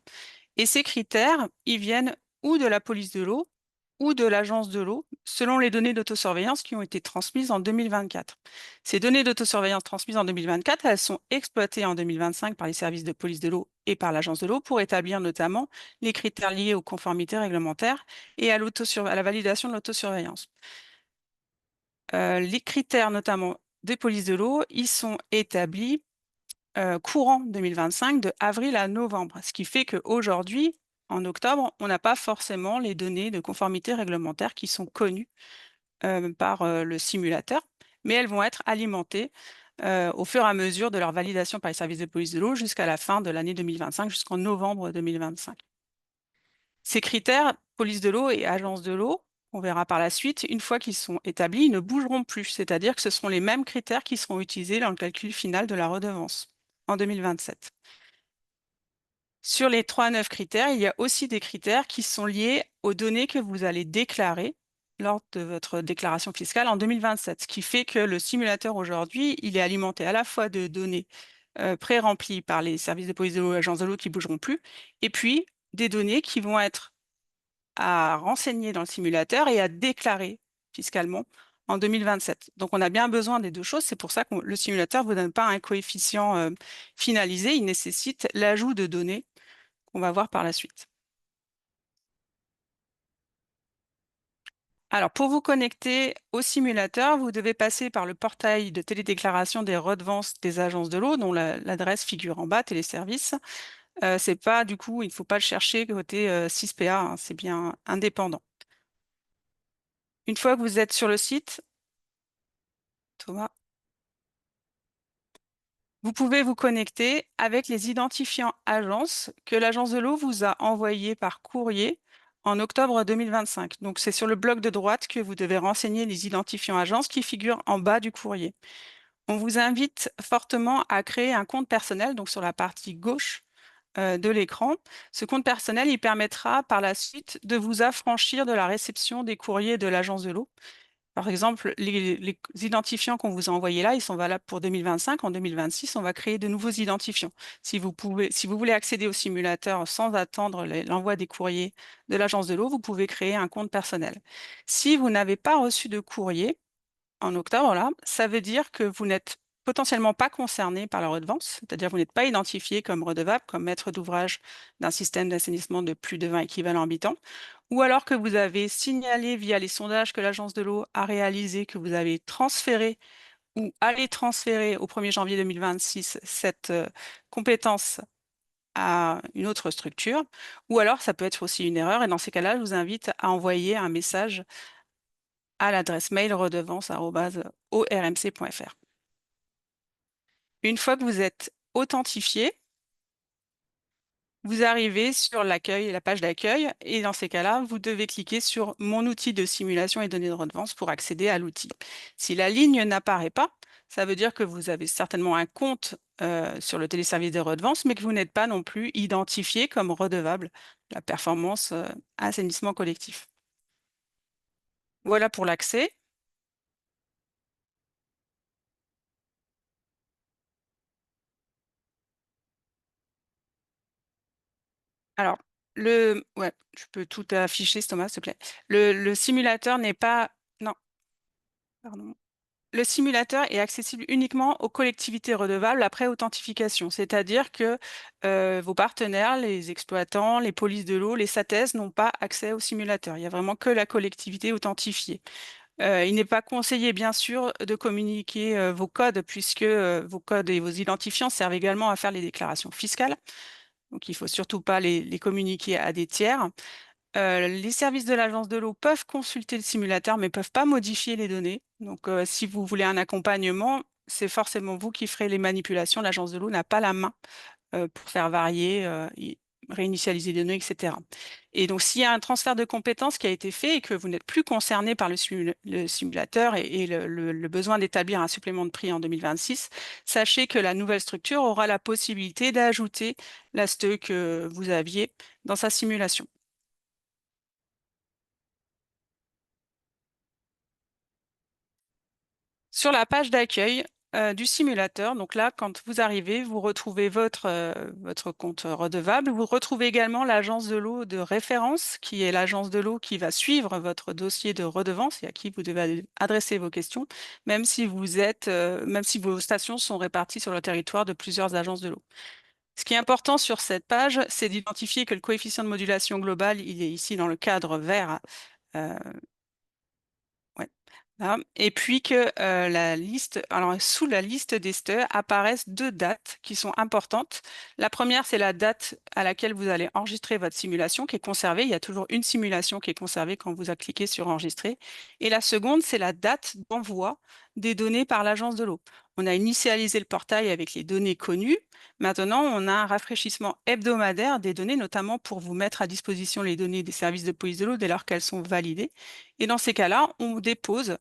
Et ces critères, ils viennent ou de la police de l'eau ou de l'agence de l'eau, selon les données d'autosurveillance qui ont été transmises en 2024. Ces données d'autosurveillance transmises en 2024, elles sont exploitées en 2025 par les services de police de l'eau et par l'agence de l'eau pour établir notamment les critères liés aux conformités réglementaires et à la validation de l'autosurveillance. Les critères notamment des polices de l'eau, ils sont établis courant 2025 de avril à novembre, ce qui fait qu'aujourd'hui, en octobre, on n'a pas forcément les données de conformité réglementaire qui sont connues par le simulateur, mais elles vont être alimentées au fur et à mesure de leur validation par les services de police de l'eau jusqu'à la fin de l'année 2025, jusqu'en novembre 2025. Ces critères, police de l'eau et agence de l'eau, on verra par la suite, une fois qu'ils sont établis, ils ne bougeront plus, c'est-à-dire que ce seront les mêmes critères qui seront utilisés dans le calcul final de la redevance en 2027. Sur les 3 à 9 critères, il y a aussi des critères qui sont liés aux données que vous allez déclarer lors de votre déclaration fiscale en 2027, ce qui fait que le simulateur aujourd'hui, il est alimenté à la fois de données pré-remplies par les services de police de l'eau et agences de l'eau qui ne bougeront plus, et puis des données qui vont être à renseigner dans le simulateur et à déclarer fiscalement en 2027. Donc, on a bien besoin des deux choses. C'est pour ça que le simulateur ne vous donne pas un coefficient finalisé. Il nécessite l'ajout de données qu'on va voir par la suite. Alors, pour vous connecter au simulateur, vous devez passer par le portail de télédéclaration des redevances des agences de l'eau, dont l'adresse figure en bas, téléservice. C'est pas, du coup, il ne faut pas le chercher côté 6PA, hein, c'est bien indépendant. Une fois que vous êtes sur le site, Thomas, vous pouvez vous connecter avec les identifiants agences que l'agence de l'eau vous a envoyés par courrier en octobre 2025. Donc, c'est sur le bloc de droite que vous devez renseigner les identifiants agences qui figurent en bas du courrier. On vous invite fortement à créer un compte personnel, donc sur la partie gauche de l'écran. Ce compte personnel, il permettra par la suite de vous affranchir de la réception des courriers de l'agence de l'eau. Par exemple, les identifiants qu'on vous a envoyés là, ils sont valables pour 2025. En 2026, on va créer de nouveaux identifiants. Si vous voulez accéder au simulateur sans attendre l'envoi des courriers de l'agence de l'eau, vous pouvez créer un compte personnel. Si vous n'avez pas reçu de courrier en octobre, là, ça veut dire que vous n'êtes potentiellement pas concerné par la redevance, c'est-à-dire que vous n'êtes pas identifié comme redevable, comme maître d'ouvrage d'un système d'assainissement de plus de 20 équivalents habitants, ou alors que vous avez signalé via les sondages que l'agence de l'eau a réalisé que vous avez transféré ou allez transférer au 1er janvier 2026 cette compétence à une autre structure, ou alors ça peut être aussi une erreur, et dans ces cas-là, je vous invite à envoyer un message à l'adresse mail redevance@ormc.fr. Une fois que vous êtes authentifié, vous arrivez sur l'accueil, la page d'accueil, et dans ces cas-là, vous devez cliquer sur Mon outil de simulation et données de redevance pour accéder à l'outil. Si la ligne n'apparaît pas, ça veut dire que vous avez certainement un compte sur le téléservice des redevances, mais que vous n'êtes pas non plus identifié comme redevable de la performance assainissement collectif. Voilà pour l'accès. Alors, ouais, je peux tout afficher, Thomas, s'il te plaît. Le simulateur n'est pas, non, pardon. Le simulateur est accessible uniquement aux collectivités redevables après authentification, c'est-à-dire que vos partenaires, les exploitants, les polices de l'eau, les SATES n'ont pas accès au simulateur. Il n'y a vraiment que la collectivité authentifiée. Il n'est pas conseillé, bien sûr, de communiquer vos codes, puisque vos codes et vos identifiants servent également à faire les déclarations fiscales. Donc, il ne faut surtout pas les communiquer à des tiers. Les services de l'agence de l'eau peuvent consulter le simulateur, mais ne peuvent pas modifier les données. Donc, si vous voulez un accompagnement, c'est forcément vous qui ferez les manipulations. L'agence de l'eau n'a pas la main pour faire varier, réinitialiser les données, etc. Et donc, s'il y a un transfert de compétences qui a été fait et que vous n'êtes plus concerné par le simulateur et le besoin d'établir un supplément de prix en 2026, sachez que la nouvelle structure aura la possibilité d'ajouter la STE que vous aviez dans sa simulation. Sur la page d'accueil du simulateur, donc là, quand vous arrivez, vous retrouvez votre compte redevable. Vous retrouvez également l'agence de l'eau de référence, qui est l'agence de l'eau qui va suivre votre dossier de redevance et à qui vous devez adresser vos questions, même si vos stations sont réparties sur le territoire de plusieurs agences de l'eau. Ce qui est important sur cette page, c'est d'identifier que le coefficient de modulation global, il est ici dans le cadre vert. Ouais. Là. Et puis que la liste, alors sous la liste des STE apparaissent deux dates qui sont importantes. La première, c'est la date à laquelle vous allez enregistrer votre simulation qui est conservée. Il y a toujours une simulation qui est conservée quand vous cliquez sur enregistrer. Et la seconde, c'est la date d'envoi des données par l'agence de l'eau. On a initialisé le portail avec les données connues. Maintenant, on a un rafraîchissement hebdomadaire des données, notamment pour vous mettre à disposition les données des services de police de l'eau dès lors qu'elles sont validées. Et dans ces cas-là, on dépose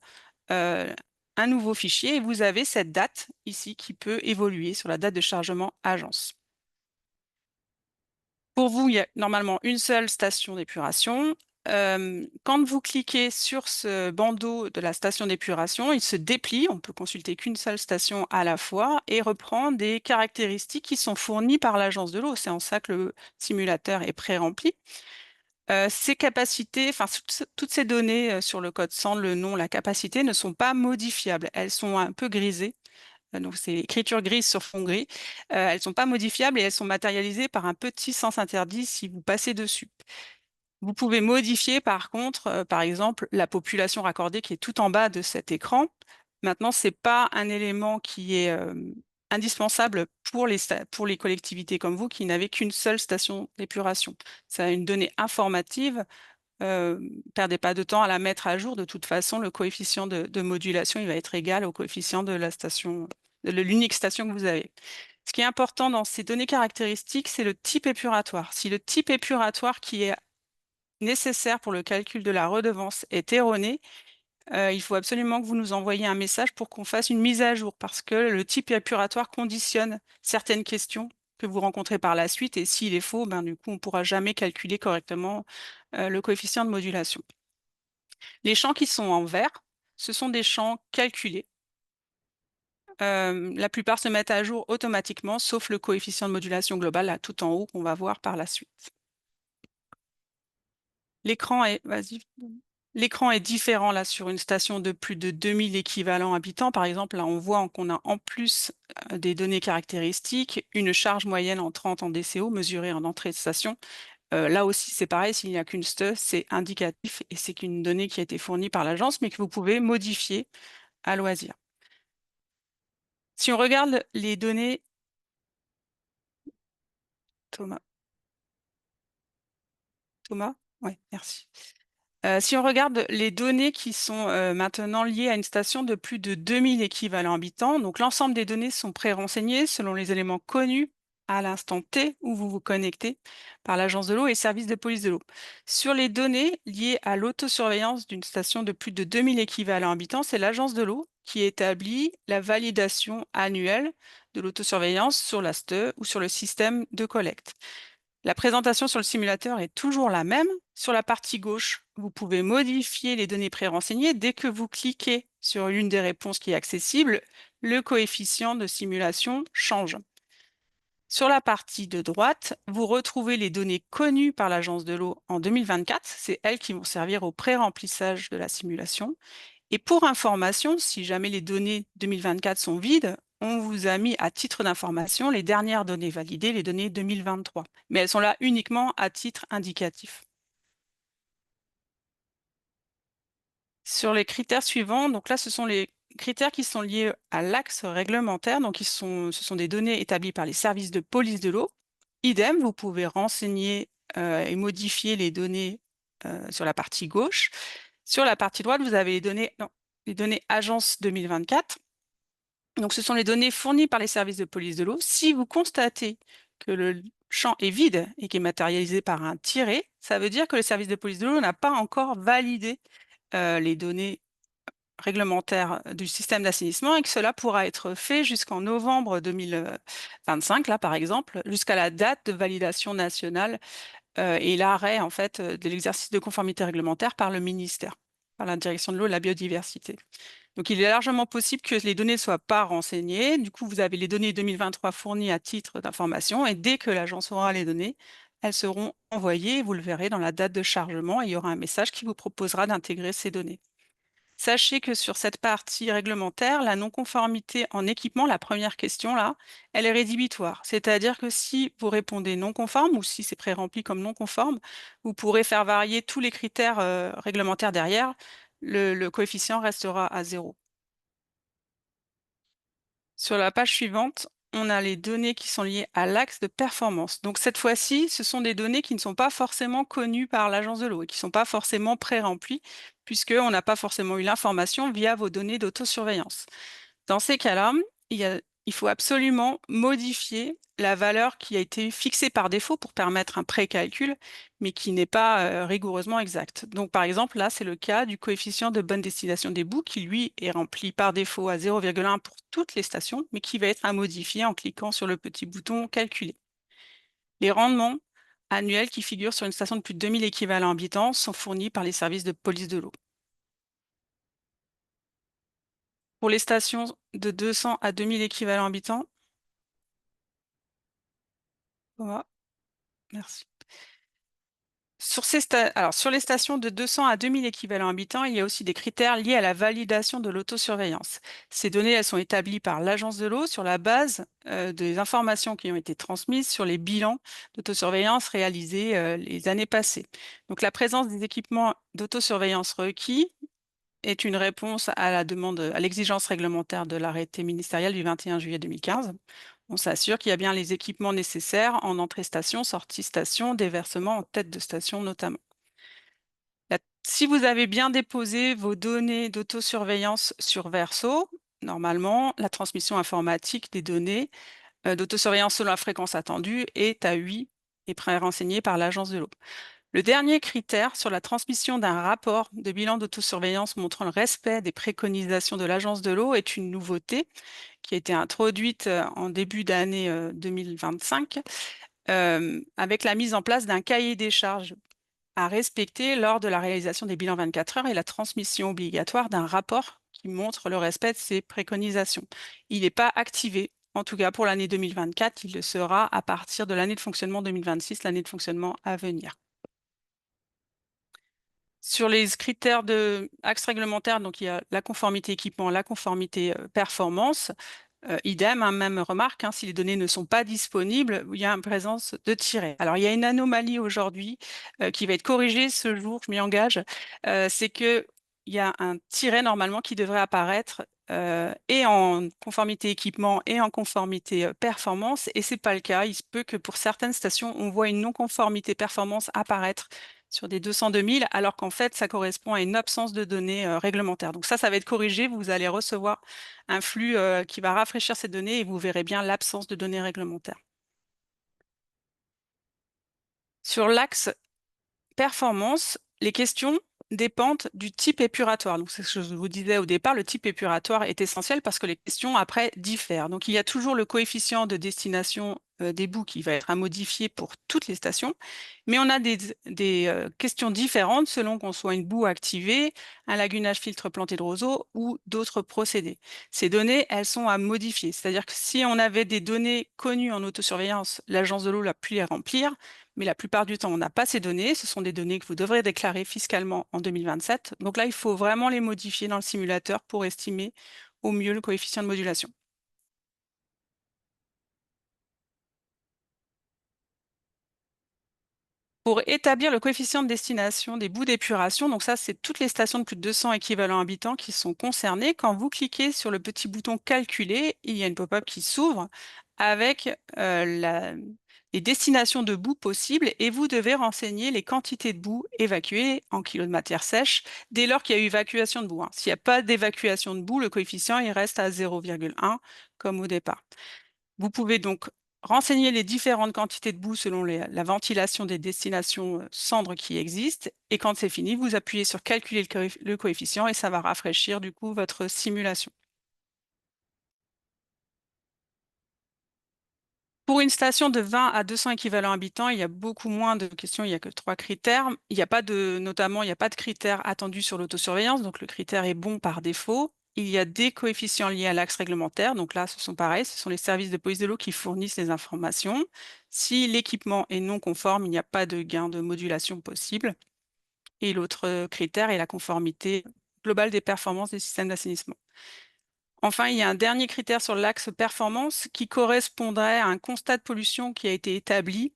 euh, un nouveau fichier et vous avez cette date ici qui peut évoluer sur la date de chargement agence. Pour vous, il y a normalement une seule station d'épuration. Quand vous cliquez sur ce bandeau de la station d'épuration, il se déplie, on peut consulter qu'une seule station à la fois et reprend des caractéristiques qui sont fournies par l'agence de l'eau. C'est en ça que le simulateur est pré-rempli. Ces capacités, enfin toutes ces données sur le code sans le nom, la capacité ne sont pas modifiables. Elles sont un peu grisées. Donc c'est écriture grise sur fond gris. Elles ne sont pas modifiables et elles sont matérialisées par un petit sens interdit si vous passez dessus. Vous pouvez modifier par contre, par exemple, la population raccordée qui est tout en bas de cet écran. Maintenant, ce n'est pas un élément qui est indispensable pour pour les collectivités comme vous qui n'avez qu'une seule station d'épuration. C'est une donnée informative. Perdez pas de temps à la mettre à jour. De toute façon, le coefficient de modulation, il va être égal au coefficient de la station, de l'unique station que vous avez. Ce qui est important dans ces données caractéristiques, c'est le type épuratoire. Si le type épuratoire qui est nécessaire pour le calcul de la redevance est erroné, il faut absolument que vous nous envoyiez un message pour qu'on fasse une mise à jour parce que le type épuratoire conditionne certaines questions que vous rencontrez par la suite et s'il est faux, ben, du coup, on ne pourra jamais calculer correctement le coefficient de modulation. Les champs qui sont en vert, ce sont des champs calculés. La plupart se mettent à jour automatiquement, sauf le coefficient de modulation global, là, tout en haut, qu'on va voir par la suite. L'écran est, vas-y. L'écran est différent là sur une station de plus de 2000 équivalents habitants. Par exemple, là, on voit qu'on a en plus des données caractéristiques, une charge moyenne en 30 en DCO mesurée en entrée de station. Là aussi, c'est pareil, s'il n'y a qu'une STE, c'est indicatif et c'est qu'une donnée qui a été fournie par l'agence, mais que vous pouvez modifier à loisir. Si on regarde les données, Thomas, oui, merci. Si on regarde les données qui sont maintenant liées à une station de plus de 2000 équivalents habitants, donc l'ensemble des données sont pré-renseignées selon les éléments connus à l'instant T où vous vous connectez par l'Agence de l'eau et service de police de l'eau. Sur les données liées à l'autosurveillance d'une station de plus de 2000 équivalents habitants, c'est l'Agence de l'eau qui établit la validation annuelle de l'autosurveillance sur la STE ou sur le système de collecte. La présentation sur le simulateur est toujours la même. Sur la partie gauche, vous pouvez modifier les données pré-renseignées. Dès que vous cliquez sur l'une des réponses qui est accessible, le coefficient de simulation change. Sur la partie de droite, vous retrouvez les données connues par l'Agence de l'eau en 2024. C'est elles qui vont servir au pré-remplissage de la simulation. Et pour information, si jamais les données 2024 sont vides, on vous a mis à titre d'information les dernières données validées, les données 2023. Mais elles sont là uniquement à titre indicatif. Sur les critères suivants, donc là, ce sont les critères qui sont liés à l'axe réglementaire. Donc, ce sont des données établies par les services de police de l'eau. Idem, vous pouvez renseigner et modifier les données sur la partie gauche. Sur la partie droite, vous avez les données Agence 2024. Donc, ce sont les données fournies par les services de police de l'eau. Si vous constatez que le champ est vide et qui est matérialisé par un tiret, ça veut dire que le service de police de l'eau n'a pas encore validé les données réglementaires du système d'assainissement et que cela pourra être fait jusqu'en novembre 2025, là par exemple, jusqu'à la date de validation nationale et l'arrêt en fait de l'exercice de conformité réglementaire par le ministère, par la direction de l'eau et de la biodiversité. Donc il est largement possible que les données ne soient pas renseignées. Du coup, vous avez les données 2023 fournies à titre d'information et dès que l'agence aura les données, elles seront envoyées, vous le verrez dans la date de chargement et il y aura un message qui vous proposera d'intégrer ces données. Sachez que sur cette partie réglementaire, la non-conformité en équipement, la première question là, elle est rédhibitoire. C'est-à-dire que si vous répondez non conforme ou si c'est pré-rempli comme non conforme, vous pourrez faire varier tous les critères réglementaires derrière. Le coefficient restera à 0. Sur la page suivante, on a les données qui sont liées à l'axe de performance. Donc cette fois-ci, ce sont des données qui ne sont pas forcément connues par l'agence de l'eau et qui ne sont pas forcément pré-remplies, puisqu'on n'a pas forcément eu l'information via vos données d'autosurveillance. Dans ces cas-là, il faut absolument modifier la valeur qui a été fixée par défaut pour permettre un pré-calcul, mais qui n'est pas rigoureusement exact. Donc, par exemple, là, c'est le cas du coefficient de bonne destination des boues qui, lui, est rempli par défaut à 0,1 pour toutes les stations, mais qui va être à modifier en cliquant sur le petit bouton Calculer. Les rendements annuels qui figurent sur une station de plus de 2000 équivalents habitants sont fournis par les services de police de l'eau. Pour les stations de 200 à 2000 équivalents habitants, voilà, merci. Sur les stations de 200 à 2000 équivalents habitants, il y a aussi des critères liés à la validation de l'autosurveillance. Ces données, elles sont établies par l'Agence de l'eau sur la base des informations qui ont été transmises sur les bilans d'autosurveillance réalisés les années passées. Donc, la présence des équipements d'autosurveillance requis est une réponse à la demande, à l'exigence réglementaire de l'arrêté ministériel du 21 juillet 2015. On s'assure qu'il y a bien les équipements nécessaires en entrée station, sortie station, déversement en tête de station notamment. Si vous avez bien déposé vos données d'autosurveillance sur Verso, normalement, la transmission informatique des données d'autosurveillance selon la fréquence attendue est à 8 et pré-renseignée par l'Agence de l'eau. Le dernier critère sur la transmission d'un rapport de bilan d'autosurveillance montrant le respect des préconisations de l'Agence de l'eau est une nouveauté qui a été introduite en début d'année 2025 avec la mise en place d'un cahier des charges à respecter lors de la réalisation des bilans 24 heures et la transmission obligatoire d'un rapport qui montre le respect de ces préconisations. Il n'est pas activé. En tout cas, pour l'année 2024, il le sera à partir de l'année de fonctionnement 2026, l'année de fonctionnement à venir. Sur les critères de axe réglementaire, donc il y a la conformité équipement, la conformité performance. Idem, même remarque, si les données ne sont pas disponibles, il y a une présence de tiret. Alors, il y a une anomalie aujourd'hui qui va être corrigée ce jour, je m'y engage. C'est qu'il y a un tiret normalement qui devrait apparaître et en conformité équipement et en conformité performance, et c'est pas le cas. Il se peut que pour certaines stations, on voit une non-conformité performance apparaître sur des 202 000, alors qu'en fait, ça correspond à une absence de données réglementaires. Donc ça va être corrigé. Vous allez recevoir un flux qui va rafraîchir ces données et vous verrez bien l'absence de données réglementaires. Sur l'axe performance, les questions dépendent du type épuratoire. Donc, c'est ce que je vous disais au départ, le type épuratoire est essentiel parce que les questions après diffèrent. Donc, il y a toujours le coefficient de destination des bouts qui va être à modifier pour toutes les stations, mais on a des questions différentes selon qu'on soit une boue activée, un lagunage filtre planté de roseaux ou d'autres procédés. Ces données, elles sont à modifier. C'est-à-dire que si on avait des données connues en autosurveillance, l'agence de l'eau l'a pu les remplir, mais la plupart du temps, on n'a pas ces données. Ce sont des données que vous devrez déclarer fiscalement en 2027. Donc là, il faut vraiment les modifier dans le simulateur pour estimer au mieux le coefficient de modulation. Pour établir le coefficient de destination des bouts d'épuration, donc ça, c'est toutes les stations de plus de 200 équivalents habitants qui sont concernées. Quand vous cliquez sur le petit bouton Calculer, il y a une pop-up qui s'ouvre avec les destinations de boue possibles et vous devez renseigner les quantités de boue évacuées en kilos de matière sèche dès lors qu'il y a eu évacuation de boue, hein. S'il n'y a pas d'évacuation de boue, le coefficient il reste à 0,1 comme au départ. Vous pouvez donc renseigner les différentes quantités de boue selon la ventilation des destinations cendres qui existent. Et quand c'est fini, vous appuyez sur calculer le coefficient et ça va rafraîchir du coup votre simulation. Pour une station de 20 à 200 équivalents habitants, il y a beaucoup moins de questions, il n'y a que 3 critères. Il n'y a pas de, notamment, il n'y a pas de critères attendus sur l'autosurveillance, donc le critère est bon par défaut. Il y a des coefficients liés à l'axe réglementaire, donc là, ce sont pareils, ce sont les services de police de l'eau qui fournissent les informations. Si l'équipement est non conforme, il n'y a pas de gain de modulation possible. Et l'autre critère est la conformité globale des performances des systèmes d'assainissement. Enfin, il y a un dernier critère sur l'axe performance qui correspondrait à un constat de pollution qui a été établi,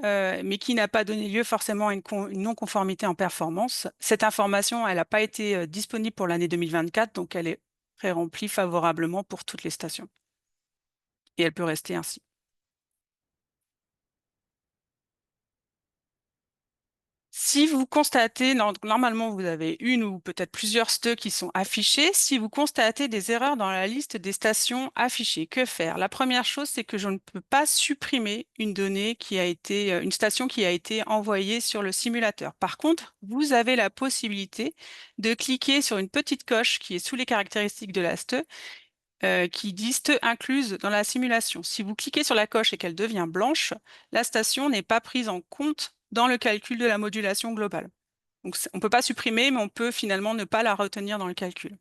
mais qui n'a pas donné lieu forcément à une non-conformité en performance. Cette information, elle n'a pas été disponible pour l'année 2024, donc elle est pré-remplie favorablement pour toutes les stations. Et elle peut rester ainsi. Si vous constatez, normalement vous avez une ou peut-être plusieurs stocks qui sont affichés. Si vous constatez des erreurs dans la liste des stations affichées, que faire? La première chose, c'est que je ne peux pas supprimer une donnée qui a été, une station qui a été envoyée sur le simulateur. Par contre, vous avez la possibilité de cliquer sur une petite coche qui est sous les caractéristiques de la STE qui dit STE incluse dans la simulation. Si vous cliquez sur la coche et qu'elle devient blanche, la station n'est pas prise en compte dans le calcul de la modulation globale. Donc, on ne peut pas supprimer, mais on peut finalement ne pas la retenir dans le calcul.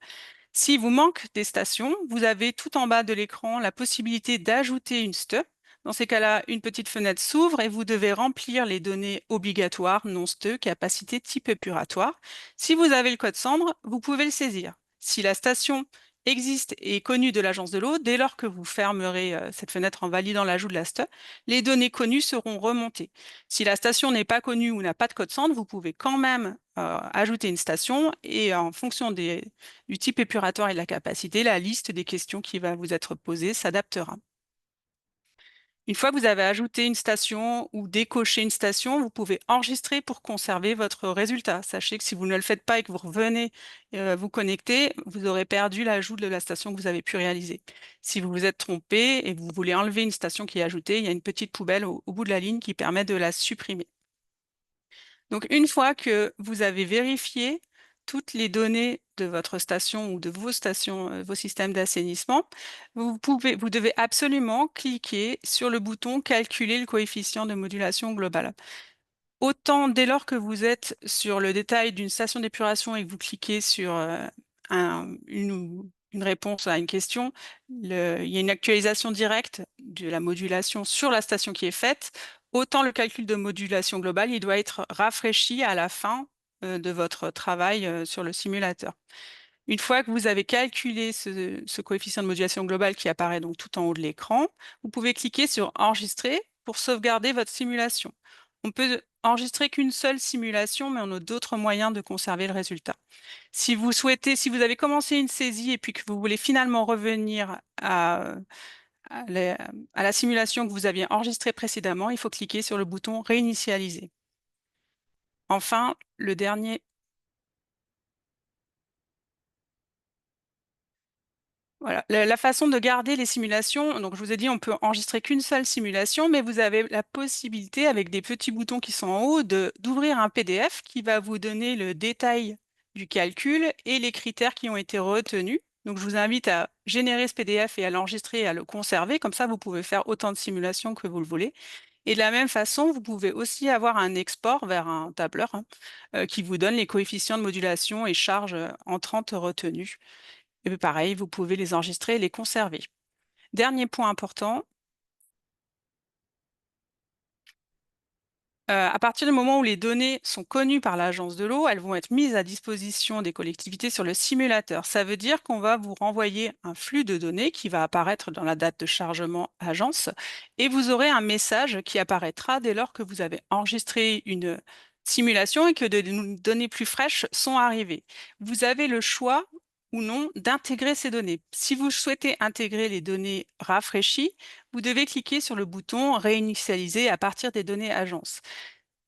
Si vous manque des stations, vous avez tout en bas de l'écran la possibilité d'ajouter une STE. Dans ces cas-là, une petite fenêtre s'ouvre et vous devez remplir les données obligatoires non STE, capacité type épuratoire. Si vous avez le code cendre, vous pouvez le saisir. Si la station existe et est connue de l'agence de l'eau, dès lors que vous fermerez cette fenêtre en validant l'ajout de la STE, les données connues seront remontées. Si la station n'est pas connue ou n'a pas de code cendre, vous pouvez quand même ajouter une station et en fonction du type épuratoire et de la capacité, la liste des questions qui va vous être posée s'adaptera. Une fois que vous avez ajouté une station ou décoché une station, vous pouvez enregistrer pour conserver votre résultat. Sachez que si vous ne le faites pas et que vous revenez vous connecter, vous aurez perdu l'ajout de la station que vous avez pu réaliser. Si vous vous êtes trompé et que vous voulez enlever une station qui est ajoutée, il y a une petite poubelle au bout de la ligne qui permet de la supprimer. Donc, une fois que vous avez vérifié toutes les données de votre station ou de vos stations, vos systèmes d'assainissement, vous devez absolument cliquer sur le bouton Calculer le coefficient de modulation globale. Autant dès lors que vous êtes sur le détail d'une station d'épuration et que vous cliquez sur une réponse à une question, il y a une actualisation directe de la modulation sur la station qui est faite. Autant le calcul de modulation globale, il doit être rafraîchi à la fin de votre travail sur le simulateur. Une fois que vous avez calculé ce coefficient de modulation globale qui apparaît donc tout en haut de l'écran, vous pouvez cliquer sur Enregistrer pour sauvegarder votre simulation. On peut enregistrer qu'une seule simulation, mais on a d'autres moyens de conserver le résultat. Si vous souhaitez, si vous avez commencé une saisie et puis que vous voulez finalement revenir à la simulation que vous aviez enregistrée précédemment, il faut cliquer sur le bouton Réinitialiser. Enfin, le dernier Voilà. La façon de garder les simulations, donc je vous ai dit, on peut enregistrer qu'une seule simulation, mais vous avez la possibilité, avec des petits boutons qui sont en haut, d'ouvrir un PDF qui va vous donner le détail du calcul et les critères qui ont été retenus. Donc je vous invite à générer ce PDF et à l'enregistrer et à le conserver. Comme ça, vous pouvez faire autant de simulations que vous le voulez. Et de la même façon, vous pouvez aussi avoir un export vers un tableur, hein, qui vous donne les coefficients de modulation et charges entrantes retenues. Et puis pareil, vous pouvez les enregistrer et les conserver. Dernier point important, à partir du moment où les données sont connues par l'Agence de l'eau, elles vont être mises à disposition des collectivités sur le simulateur. Ça veut dire qu'on va vous renvoyer un flux de données qui va apparaître dans la date de chargement agence et vous aurez un message qui apparaîtra dès lors que vous avez enregistré une simulation et que des données plus fraîches sont arrivées. Vous avez le choix ou non d'intégrer ces données. Si vous souhaitez intégrer les données rafraîchies, vous devez cliquer sur le bouton réinitialiser à partir des données agence.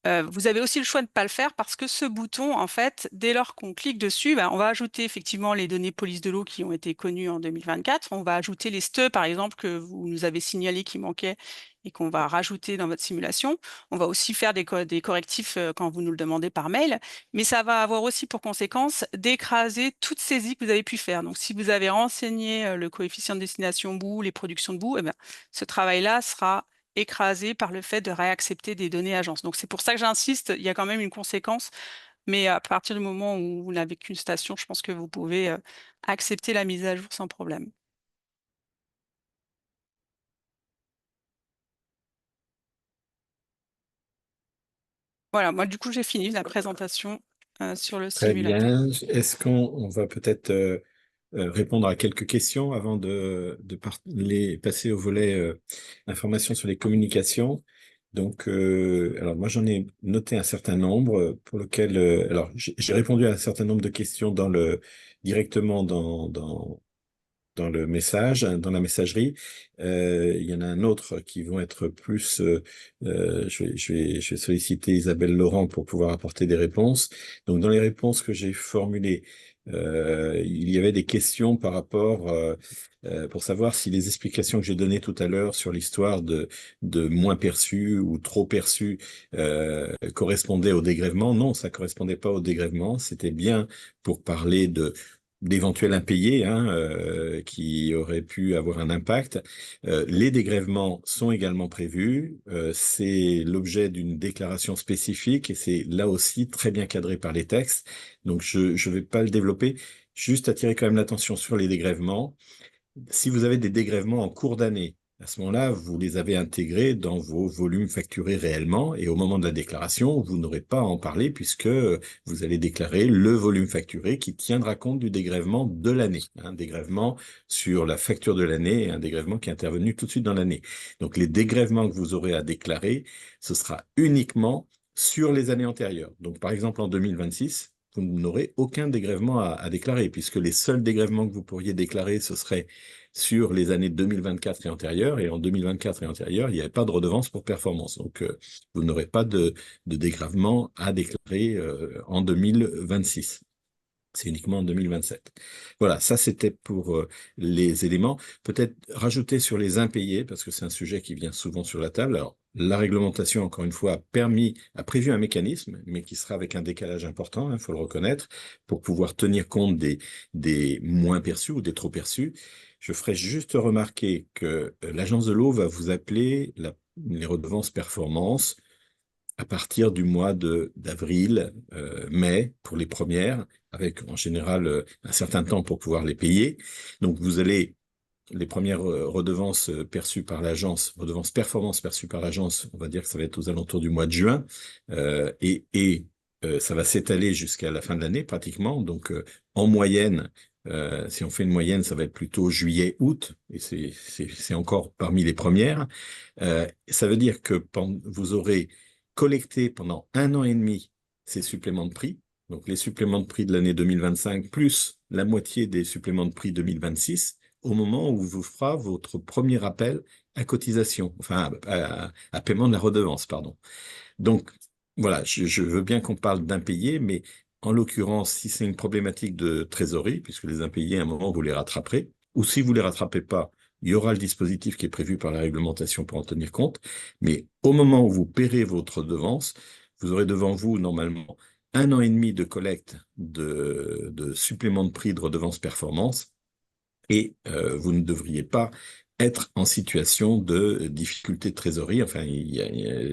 Vous avez aussi le choix de ne pas le faire parce que ce bouton, en fait, dès lors qu'on clique dessus, on va ajouter effectivement les données police de l'eau qui ont été connues en 2024. On va ajouter les STE, par exemple, que vous nous avez signalé qui manquaient et qu'on va rajouter dans votre simulation. On va aussi faire des correctifs quand vous nous le demandez par mail, mais ça va avoir aussi pour conséquence d'écraser toute saisie que vous avez pu faire. Donc, si vous avez renseigné le coefficient de destination boue, les productions de boue, eh bien, ce travail-là sera écrasé par le fait de réaccepter des données agences. Donc c'est pour ça que j'insiste, il y a quand même une conséquence, mais à partir du moment où vous n'avez qu'une station, je pense que vous pouvez accepter la mise à jour sans problème. Voilà, moi du coup j'ai fini la présentation sur le Très simulateur. bien. Est-ce qu'on va peut-être répondre à quelques questions avant de passer au volet information sur les communications? Donc, alors moi j'en ai noté un certain nombre pour lequel, alors j'ai répondu à un certain nombre de questions directement dans le message, dans la messagerie. Il y en a un autre qui vont être plus. Je vais solliciter Isabelle Laurent pour pouvoir apporter des réponses. Donc, dans les réponses que j'ai formulées, il y avait des questions par rapport pour savoir si les explications que j'ai données tout à l'heure sur l'histoire de moins perçus ou trop perçus correspondaient au dégrèvement. Non, ça correspondait pas au dégrèvement. C'était bien pour parler d'éventuels impayés qui auraient pu avoir un impact. Les dégrèvements sont également prévus. C'est l'objet d'une déclaration spécifique et c'est là aussi très bien cadré par les textes. Donc, je ne vais pas le développer. Juste attirer quand même l'attention sur les dégrèvements. Si vous avez des dégrèvements en cours d'année, à ce moment-là, vous les avez intégrés dans vos volumes facturés réellement et au moment de la déclaration, vous n'aurez pas à en parler puisque vous allez déclarer le volume facturé qui tiendra compte du dégrèvement de l'année. Un dégrèvement sur la facture de l'année et un dégrèvement qui est intervenu tout de suite dans l'année. Donc, les dégrèvements que vous aurez à déclarer, ce sera uniquement sur les années antérieures. Donc, par exemple, en 2026, vous n'aurez aucun dégrèvement à déclarer, puisque les seuls dégrèvements que vous pourriez déclarer, ce serait sur les années 2024 et antérieures, et en 2024 et antérieures, il n'y avait pas de redevance pour performance. Donc, vous n'aurez pas de dégrèvement à déclarer en 2026. C'est uniquement en 2027. Voilà, ça c'était pour les éléments. Peut-être rajouter sur les impayés, parce que c'est un sujet qui vient souvent sur la table. Alors, la réglementation, encore une fois, a prévu un mécanisme, mais qui sera avec un décalage important, il faut le reconnaître, pour pouvoir tenir compte des moins perçus ou des trop perçus. Je ferai juste remarquer que l'Agence de l'eau va vous appeler les redevances performance à partir du mois d'avril, mai, pour les premières, avec en général un certain temps pour pouvoir les payer. Donc vous allez, les premières redevances perçues par l'agence, redevances performance perçues par l'agence, on va dire que ça va être aux alentours du mois de juin, et ça va s'étaler jusqu'à la fin de l'année pratiquement. Donc en moyenne, si on fait une moyenne, ça va être plutôt juillet-août, et c'est encore parmi les premières. Ça veut dire que vous aurez collecté pendant 1 an et demi ces suppléments de prix, donc les suppléments de prix de l'année 2025, plus la moitié des suppléments de prix 2026, au moment où vous fera votre premier appel à cotisation, enfin à paiement de la redevance, pardon. Donc, voilà, je veux bien qu'on parle d'impayés, mais en l'occurrence, si c'est une problématique de trésorerie, puisque les impayés, à un moment, vous les rattraperez, ou si vous ne les rattrapez pas, il y aura le dispositif qui est prévu par la réglementation pour en tenir compte. Mais au moment où vous paierez votre redevance, vous aurez devant vous normalement 1 an et demi de collecte de supplément de prix de redevance performance et vous ne devriez pas être en situation de difficulté de trésorerie. Enfin,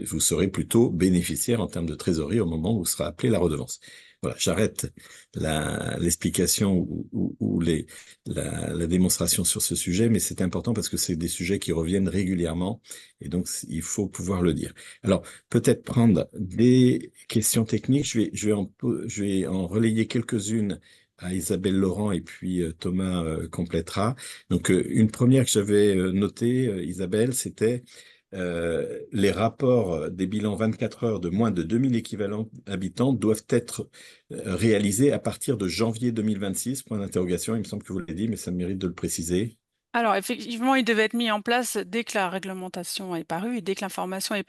vous serez plutôt bénéficiaire en termes de trésorerie au moment où sera appelée la redevance. Voilà, j'arrête l'explication ou la démonstration sur ce sujet, mais c'est important parce que c'est des sujets qui reviennent régulièrement et donc il faut pouvoir le dire. Alors, peut-être prendre des questions techniques. Je vais en relayer quelques-unes à Isabelle Laurent et puis Thomas complétera. Donc, une première que j'avais notée, Isabelle, c'était les rapports des bilans 24 heures de moins de 2000 équivalents habitants doivent être réalisés à partir de janvier 2026, point d'interrogation. Il me semble que vous l'avez dit, mais ça mérite de le préciser. Alors, effectivement, il devait être mis en place dès que la réglementation est parue et dès que l'information est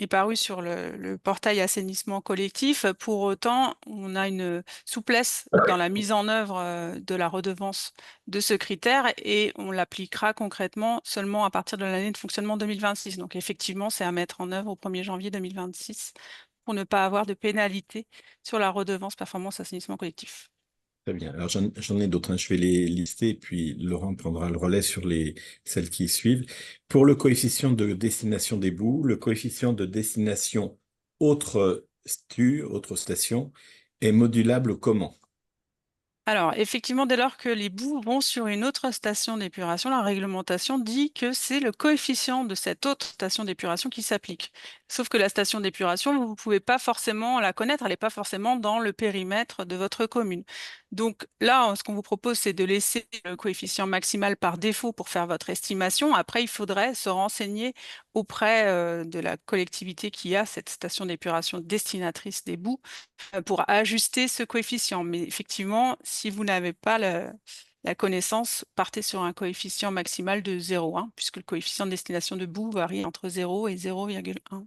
parue sur le portail assainissement collectif. Pour autant, on a une souplesse dans la mise en œuvre de la redevance de ce critère et on l'appliquera concrètement seulement à partir de l'année de fonctionnement 2026. Donc, effectivement, c'est à mettre en œuvre au 1er janvier 2026 pour ne pas avoir de pénalité sur la redevance performance assainissement collectif. Très bien. Alors, j'en ai d'autres, hein. Je vais les lister, puis Laurent prendra le relais sur celles qui suivent. Pour le coefficient de destination des boues, le coefficient de destination autre station, est modulable comment? Alors, effectivement, dès lors que les boues vont sur une autre station d'épuration, la réglementation dit que c'est le coefficient de cette autre station d'épuration qui s'applique. Sauf que la station d'épuration, vous ne pouvez pas forcément la connaître, elle n'est pas forcément dans le périmètre de votre commune. Donc là, ce qu'on vous propose, c'est de laisser le coefficient maximal par défaut pour faire votre estimation. Après, il faudrait se renseigner auprès de la collectivité qui a cette station d'épuration destinatrice des boues pour ajuster ce coefficient. Mais effectivement, si vous n'avez pas la connaissance, partez sur un coefficient maximal de 0,1, puisque le coefficient de destination de boue varie entre 0 et 0,1.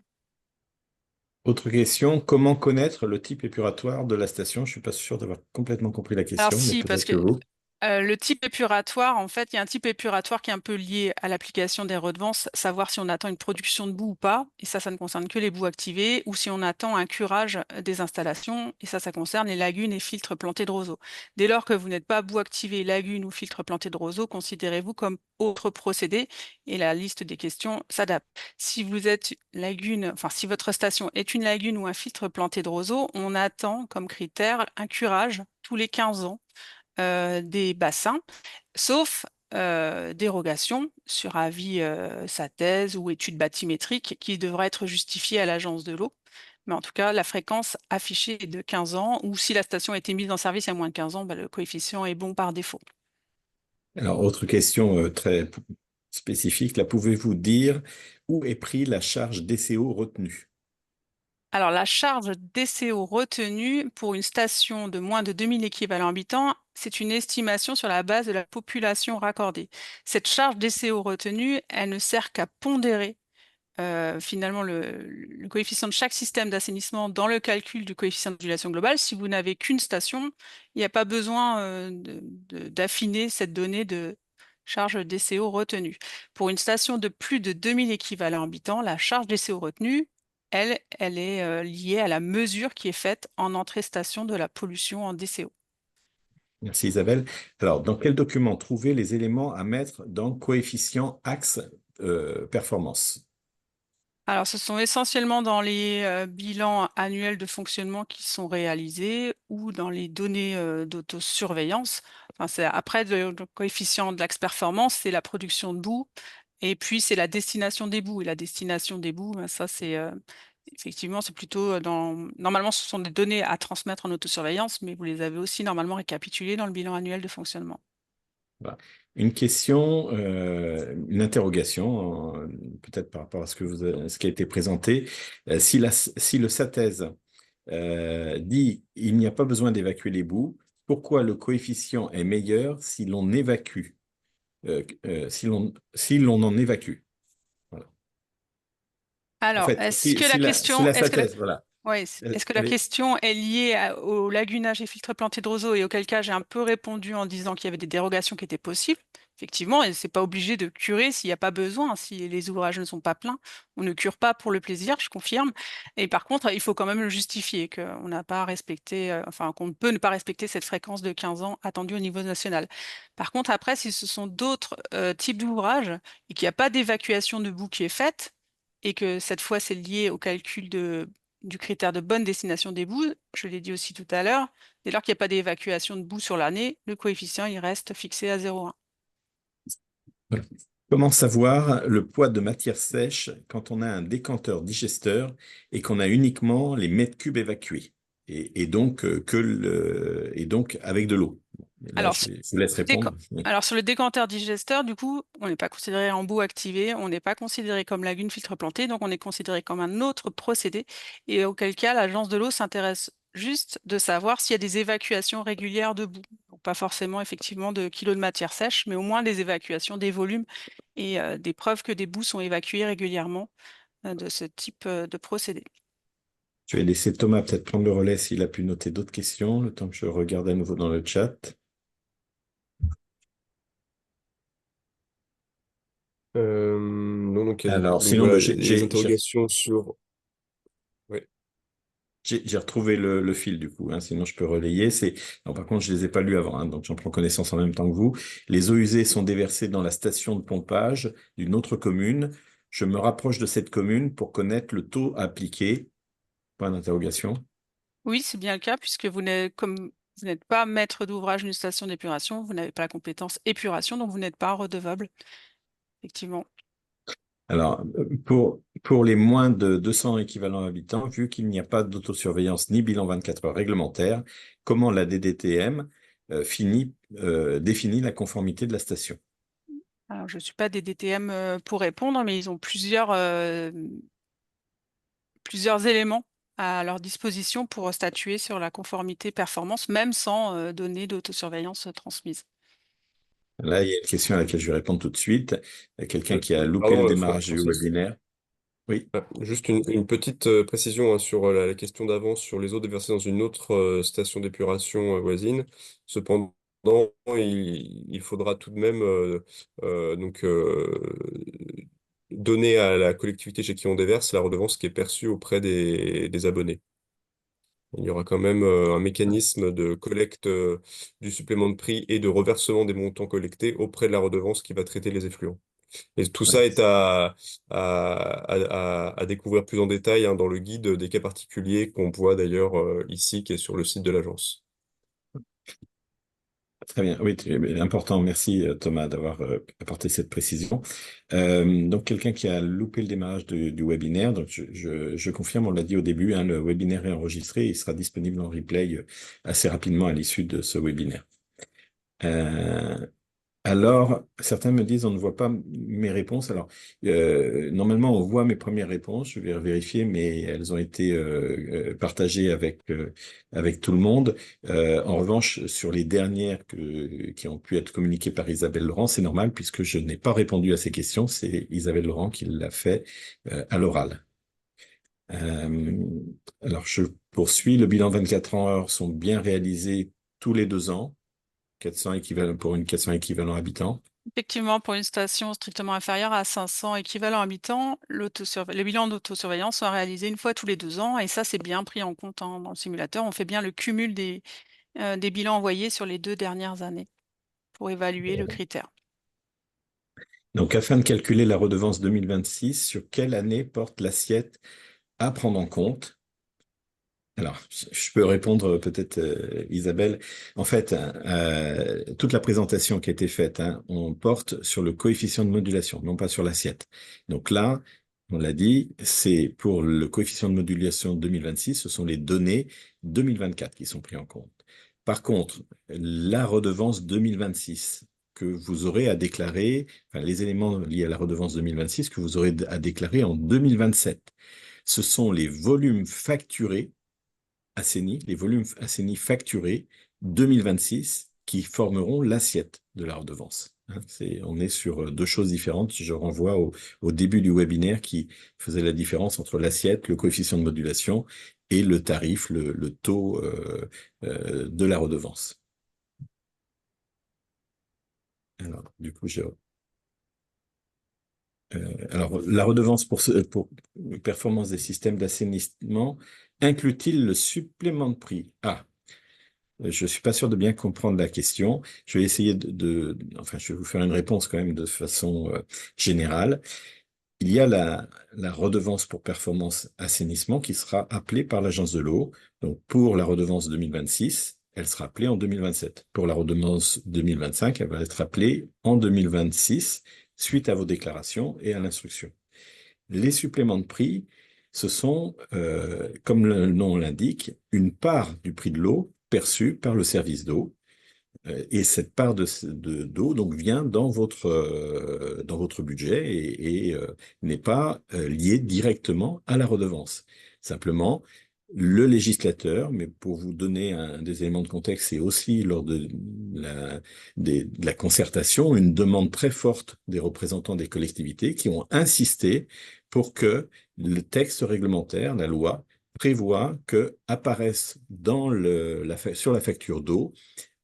Autre question, comment connaître le type épuratoire de la station? Je ne suis pas sûr d'avoir complètement compris la Alors question, mais si, parce peut-être que que vous. le type épuratoire, en fait, il y a un type épuratoire qui est un peu lié à l'application des redevances, savoir si on attend une production de boue ou pas, et ça ne concerne que les boues activées, ou si on attend un curage des installations, et ça concerne les lagunes et filtres plantés de roseaux. Dès lors que vous n'êtes pas boue activée, lagune ou filtre planté de roseaux, considérez-vous comme autre procédé, et la liste des questions s'adapte. Si vous êtes lagune, enfin si votre station est une lagune ou un filtre planté de roseaux, on attend comme critère un curage tous les 15 ans des bassins, sauf dérogation sur avis SATES ou étude bathymétrique qui devra être justifiée à l'agence de l'eau. Mais en tout cas, la fréquence affichée est de 15 ans, ou si la station a été mise en service il y a moins de 15 ans, bah, le coefficient est bon par défaut. Alors, autre question très spécifique, là, pouvez-vous dire où est pris la charge DCO retenue? Alors, la charge DCO retenue pour une station de moins de 2000 équivalents habitants, c'est une estimation sur la base de la population raccordée. Cette charge DCO retenue, elle ne sert qu'à pondérer finalement le coefficient de chaque système d'assainissement dans le calcul du coefficient de modulation globale. Si vous n'avez qu'une station, il n'y a pas besoin d'affiner cette donnée de charge DCO retenue. Pour une station de plus de 2000 équivalents habitants, la charge DCO retenue, elle est liée à la mesure qui est faite en entrée station de la pollution en DCO. Merci Isabelle. Alors, dans quel document trouver les éléments à mettre dans coefficient axe performance? Alors, ce sont essentiellement dans les bilans annuels de fonctionnement qui sont réalisés ou dans les données d'autosurveillance. Enfin, après, le coefficient de l'axe performance, c'est la production de boue et puis c'est la destination des boues. Et la destination des boues, ben, ça, c'est effectivement, c'est plutôt dans. Normalement, ce sont des données à transmettre en autosurveillance, mais vous les avez aussi normalement récapitulées dans le bilan annuel de fonctionnement. Voilà. Une question, une interrogation, peut-être par rapport à ce qui a été présenté. Si le SATES dit il n'y a pas besoin d'évacuer les boues, pourquoi le coefficient est meilleur si l'on évacue, si l'on en évacue? Voilà. En Alors, fait, si la est-ce que la SATES, voilà. Ouais, est-ce que la question est liée au lagunage et filtres plantés de roseaux et auquel cas j'ai un peu répondu en disant qu'il y avait des dérogations qui étaient possibles. Effectivement, et c'est pas obligé de curer s'il n'y a pas besoin. Si les ouvrages ne sont pas pleins, on ne cure pas pour le plaisir, je confirme. Et par contre, il faut quand même le justifier, qu'on n'a pas respecté, enfin qu'on peut ne pas respecter cette fréquence de 15 ans attendue au niveau national. Par contre, après, si ce sont d'autres types d'ouvrages et qu'il n'y a pas d'évacuation de boue qui est faite, et que cette fois c'est lié au calcul du critère de bonne destination des boues, je l'ai dit aussi tout à l'heure, dès lors qu'il n'y a pas d'évacuation de boue sur l'année, le coefficient il reste fixé à 0,1. Voilà. Comment savoir le poids de matière sèche quand on a un décanteur digesteur et qu'on a uniquement les mètres cubes évacués et donc, et donc avec de l'eau? Bon, là, Alors, je vous laisse décan- répondre. Oui. Alors, sur le décanteur digesteur, du coup, on n'est pas considéré en bout activé, on n'est pas considéré comme lagune filtre planté, donc on est considéré comme un autre procédé, et auquel cas l'agence de l'eau s'intéresse juste de savoir s'il y a des évacuations régulières de boue. Donc, pas forcément effectivement de kilos de matière sèche, mais au moins des évacuations des volumes et des preuves que des boues sont évacuées régulièrement de ce type de procédé. Je vais laisser Thomas peut-être prendre le relais s'il a pu noter d'autres questions, le temps que je regarde à nouveau dans le chat. Non, Alors, donc sinon, ben, voilà, les interrogations sur... Ouais. j'ai retrouvé le fil du coup, hein, sinon je peux relayer. Non, par contre, je les ai pas lus avant, hein, donc j'en prends connaissance en même temps que vous. Les eaux usées sont déversées dans la station de pompage d'une autre commune. Je me rapproche de cette commune pour connaître le taux appliqué. Point d'interrogation. Oui, c'est bien le cas, puisque comme vous n'êtes pas maître d'ouvrage d'une station d'épuration, vous n'avez pas la compétence épuration, donc vous n'êtes pas redevable, effectivement. Alors, pour les moins de 200 équivalents habitants, vu qu'il n'y a pas d'autosurveillance ni bilan 24 heures réglementaire, comment la DDTM définit la conformité de la station? Alors, je ne suis pas des DTM pour répondre, mais ils ont plusieurs éléments à leur disposition pour statuer sur la conformité performance, même sans données d'autosurveillance transmises. Là, il y a une question à laquelle je vais répondre tout de suite. Quelqu'un qui a loupé le Pardon, démarrage du Francis. webinaire. Oui. Juste une petite précision hein, sur la question d'avant sur les eaux déversées dans une autre station d'épuration voisine. Cependant, il faudra tout de même donner à la collectivité chez qui on déverse la redevance qui est perçue auprès des abonnés. Il y aura quand même un mécanisme de collecte du supplément de prix et de reversement des montants collectés auprès de la redevance qui va traiter les effluents. Et tout ça est à découvrir plus en détail hein, dans le guide des cas particuliers qu'on voit d'ailleurs ici, qui est sur le site de l'agence. Très bien, oui, important. Merci Thomas d'avoir apporté cette précision. Donc quelqu'un qui a loupé le démarrage du webinaire, donc je confirme, on l'a dit au début, hein, le webinaire est enregistré, il sera disponible en replay assez rapidement à l'issue de ce webinaire. Alors, certains me disent, on ne voit pas mes réponses. Alors, normalement, on voit mes premières réponses. Je vais vérifier, mais elles ont été partagées avec tout le monde. En revanche, sur les dernières qui ont pu être communiquées par Isabelle Laurent, c'est normal puisque je n'ai pas répondu à ces questions. C'est Isabelle Laurent qui l'a fait à l'oral. Alors, je poursuis. Le bilan 24 heures sont bien réalisés tous les 2 ans. 400 équivalents pour une 400 équivalents habitants. Effectivement, pour une station strictement inférieure à 500 équivalents habitants, les bilans d'autosurveillance sont réalisés une fois tous les 2 ans et ça, c'est bien pris en compte hein, dans le simulateur. On fait bien le cumul des bilans envoyés sur les 2 dernières années pour évaluer le critère. Donc, afin de calculer la redevance 2026, sur quelle année porte l'assiette à prendre en compte? Alors, je peux répondre peut-être, Isabelle. En fait, toute la présentation qui a été faite, hein, on porte sur le coefficient de modulation, non pas sur l'assiette. Donc là, on l'a dit, c'est pour le coefficient de modulation 2026, ce sont les données 2024 qui sont prises en compte. Par contre, la redevance 2026 que vous aurez à déclarer, enfin, les éléments liés à la redevance 2026 que vous aurez à déclarer en 2027, ce sont les volumes facturés assainis, les volumes assainis facturés 2026 qui formeront l'assiette de la redevance. On est sur deux choses différentes. Je renvoie au début du webinaire qui faisait la différence entre l'assiette, le coefficient de modulation et le tarif, le taux de la redevance. Alors, du coup, alors, la redevance pour performance des systèmes d'assainissement inclut-il le supplément de prix? Ah, je ne suis pas sûr de bien comprendre la question. Je vais essayer enfin, je vais vous faire une réponse quand même de façon générale. Il y a la redevance pour performance assainissement qui sera appelée par l'Agence de l'eau. Donc, pour la redevance 2026, elle sera appelée en 2027. Pour la redevance 2025, elle va être appelée en 2026 suite à vos déclarations et à l'instruction. Les suppléments de prix, ce sont, comme le nom l'indique, une part du prix de l'eau perçue par le service d'eau. Et cette part d'eau donc vient dans votre budget et n'est pas liée directement à la redevance. Simplement, le législateur, mais pour vous donner des éléments de contexte, c'est aussi lors de la concertation, une demande très forte des représentants des collectivités qui ont insisté pour que le texte réglementaire, la loi, prévoit que apparaisse sur la facture d'eau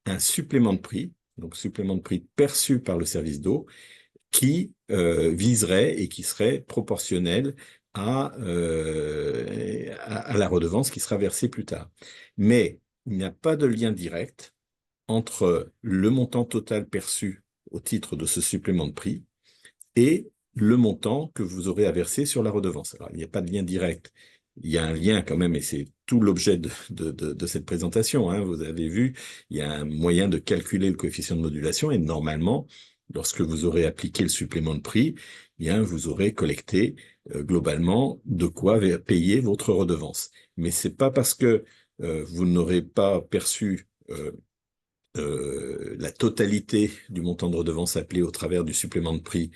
un supplément de prix, donc supplément de prix perçu par le service d'eau, qui viserait et qui serait proportionnel à la redevance qui sera versée plus tard. Mais il n'y a pas de lien direct entre le montant total perçu au titre de ce supplément de prix et le montant que vous aurez à verser sur la redevance. Alors, il n'y a pas de lien direct. Il y a un lien quand même, et c'est tout l'objet de cette présentation, hein. Vous avez vu, il y a un moyen de calculer le coefficient de modulation, et normalement, lorsque vous aurez appliqué le supplément de prix, eh bien, vous aurez collecté globalement de quoi payer votre redevance. Mais c'est pas parce que vous n'aurez pas perçu la totalité du montant de redevance appelé au travers du supplément de prix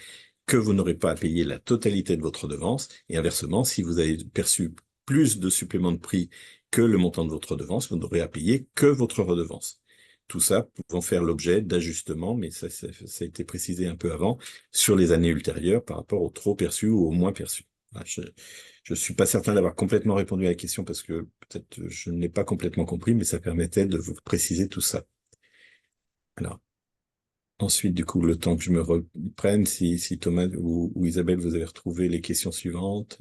que vous n'aurez pas à payer la totalité de votre redevance. Et inversement, si vous avez perçu plus de supplément de prix que le montant de votre redevance, vous n'aurez à payer que votre redevance. Tout ça pouvant faire l'objet d'ajustements, mais ça a été précisé un peu avant, sur les années ultérieures par rapport au trop perçu ou au moins perçu. Je ne suis pas certain d'avoir complètement répondu à la question parce que peut-être je ne l'ai pas complètement compris, mais ça permettait de vous préciser tout ça. Alors, ensuite, du coup, le temps que je me reprenne, si Thomas ou Isabelle, vous avez retrouvé les questions suivantes.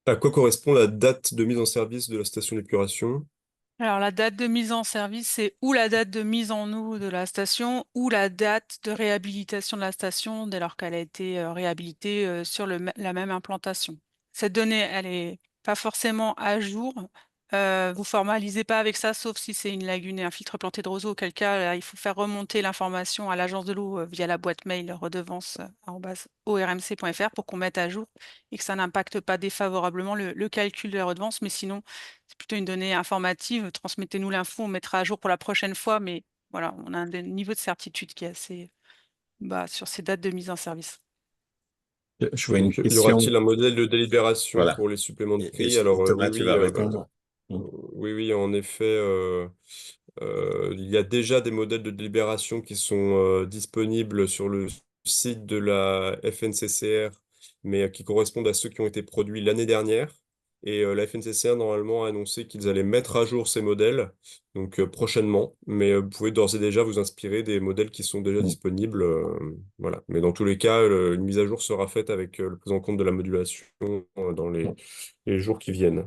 À quoi correspond la date de mise en service de la station d'épuration? Alors, la date de mise en service, c'est ou la date de mise en eau de la station ou la date de réhabilitation de la station dès lors qu'elle a été réhabilitée sur la même implantation. Cette donnée, elle est pas forcément à jour. Vous formalisez pas avec ça, sauf si c'est une lagune et un filtre planté de roseau, auquel cas il faut faire remonter l'information à l'agence de l'eau via la boîte mail redevance@ormc.fr pour qu'on mette à jour et que ça n'impacte pas défavorablement le calcul de la redevance. Mais sinon, c'est plutôt une donnée informative. Transmettez-nous l'info, on mettra à jour pour la prochaine fois. Mais voilà, on a un niveau de certitude qui est assez bas sur ces dates de mise en service. Je vois une Donc, y question. aura-t-il un modèle de délibération Voilà. pour les suppléments de Et prix? Alors, oui, Thomas, tu oui, vas répondre. oui, oui, en effet, il y a déjà des modèles de délibération qui sont disponibles sur le site de la FNCCR, mais qui correspondent à ceux qui ont été produits l'année dernière. Et la FNCCR, normalement, a annoncé qu'ils allaient mettre à jour ces modèles, donc prochainement. Mais vous pouvez d'ores et déjà vous inspirer des modèles qui sont déjà disponibles. Voilà. Mais dans tous les cas, une mise à jour sera faite avec le prise en compte de la modulation dans les jours qui viennent.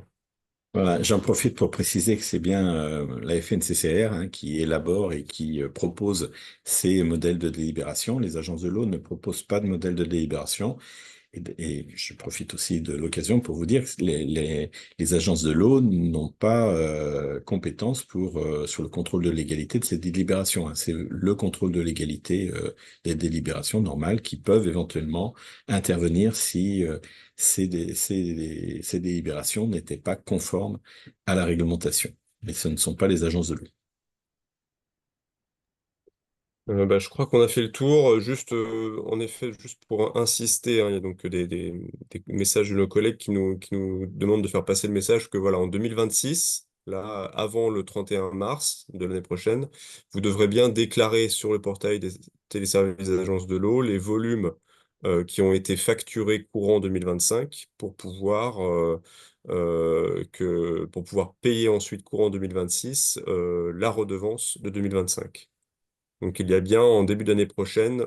Voilà, j'en profite pour préciser que c'est bien la FNCCR hein, qui élabore et qui propose ces modèles de délibération. Les agences de l'eau ne proposent pas de modèle de délibération. Et je profite aussi de l'occasion pour vous dire que les agences de l'eau n'ont pas compétence sur le contrôle de légalité de ces délibérations, hein. C'est le contrôle de légalité des délibérations normales qui peuvent éventuellement intervenir si ces délibérations n'étaient pas conformes à la réglementation. Mais ce ne sont pas les agences de l'eau. Je crois qu'on a fait le tour. Juste, en effet, juste pour insister, hein, il y a donc des messages de nos collègues qui nous demandent de faire passer le message que voilà, en 2026, là, avant le 31 mars de l'année prochaine, vous devrez bien déclarer sur le portail des téléservices des agences de l'eau les volumes qui ont été facturés courant 2025 pour pouvoir payer ensuite courant 2026 la redevance de 2025. Donc il y a bien en début d'année prochaine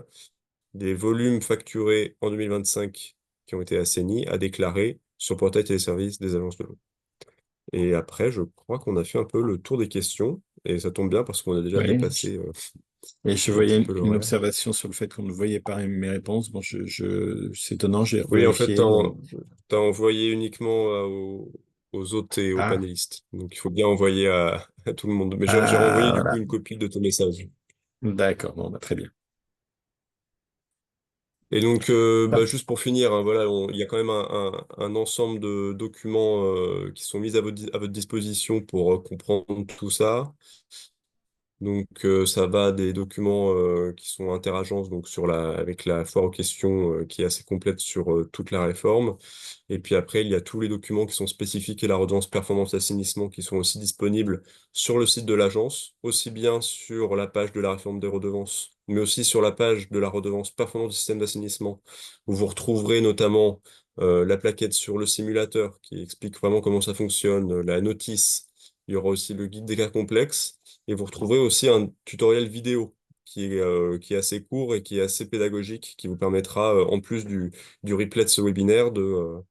des volumes facturés en 2025 qui ont été assainis à déclarer sur le portail téléservice des agences de l'eau. Et après, je crois qu'on a fait un peu le tour des questions, et ça tombe bien parce qu'on a déjà Oui. dépassé Et je un petit voyais peu une l'horaire. observation sur le fait qu'on ne voyait pas mes réponses. Bon, c'est étonnant, j'ai Oui, en fait, revérifié. t'as envoyé uniquement aux hôtes et aux Ah, panélistes. Donc, il faut bien envoyer à tout le monde. Mais j'ai renvoyé ah, du coup voilà. une copie de ton message. D'accord, bon, bah, très bien. Et donc, Ah, juste pour finir, hein, voilà, il y a quand même un ensemble de documents qui sont mis à votre disposition pour comprendre tout ça. Donc, ça va des documents qui sont interagences donc avec la foire aux questions qui est assez complète sur toute la réforme. Et puis après, il y a tous les documents qui sont spécifiques à la redevance performance assainissement qui sont aussi disponibles sur le site de l'agence, aussi bien sur la page de la réforme des redevances, mais aussi sur la page de la redevance performance du système d'assainissement, où vous retrouverez notamment la plaquette sur le simulateur qui explique vraiment comment ça fonctionne, la notice. Il y aura aussi le guide des cas complexes. Et vous retrouverez aussi un tutoriel vidéo qui est assez court et qui est assez pédagogique, qui vous permettra, en plus du replay de ce webinaire, de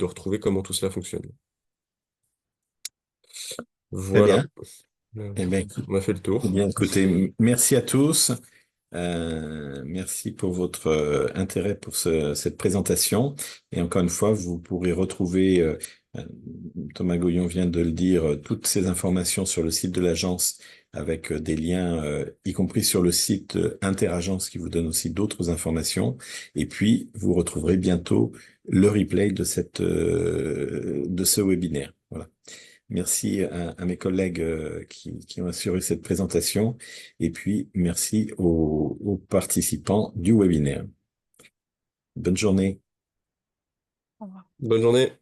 retrouver comment tout cela fonctionne. très Voilà. bien. Eh bien, On a fait le eh tour. bien, écoutez, merci à tous. Merci pour votre intérêt pour cette présentation. Et encore une fois, vous pourrez retrouver, euh, Thomas Goyon vient de le dire, toutes ces informations sur le site de l'agence avec des liens, y compris sur le site Interagence qui vous donne aussi d'autres informations. Et puis, vous retrouverez bientôt le replay de ce webinaire. Voilà. Merci à mes collègues qui ont assuré cette présentation et puis merci aux participants du webinaire. Bonne journée. Au revoir. Bonne journée.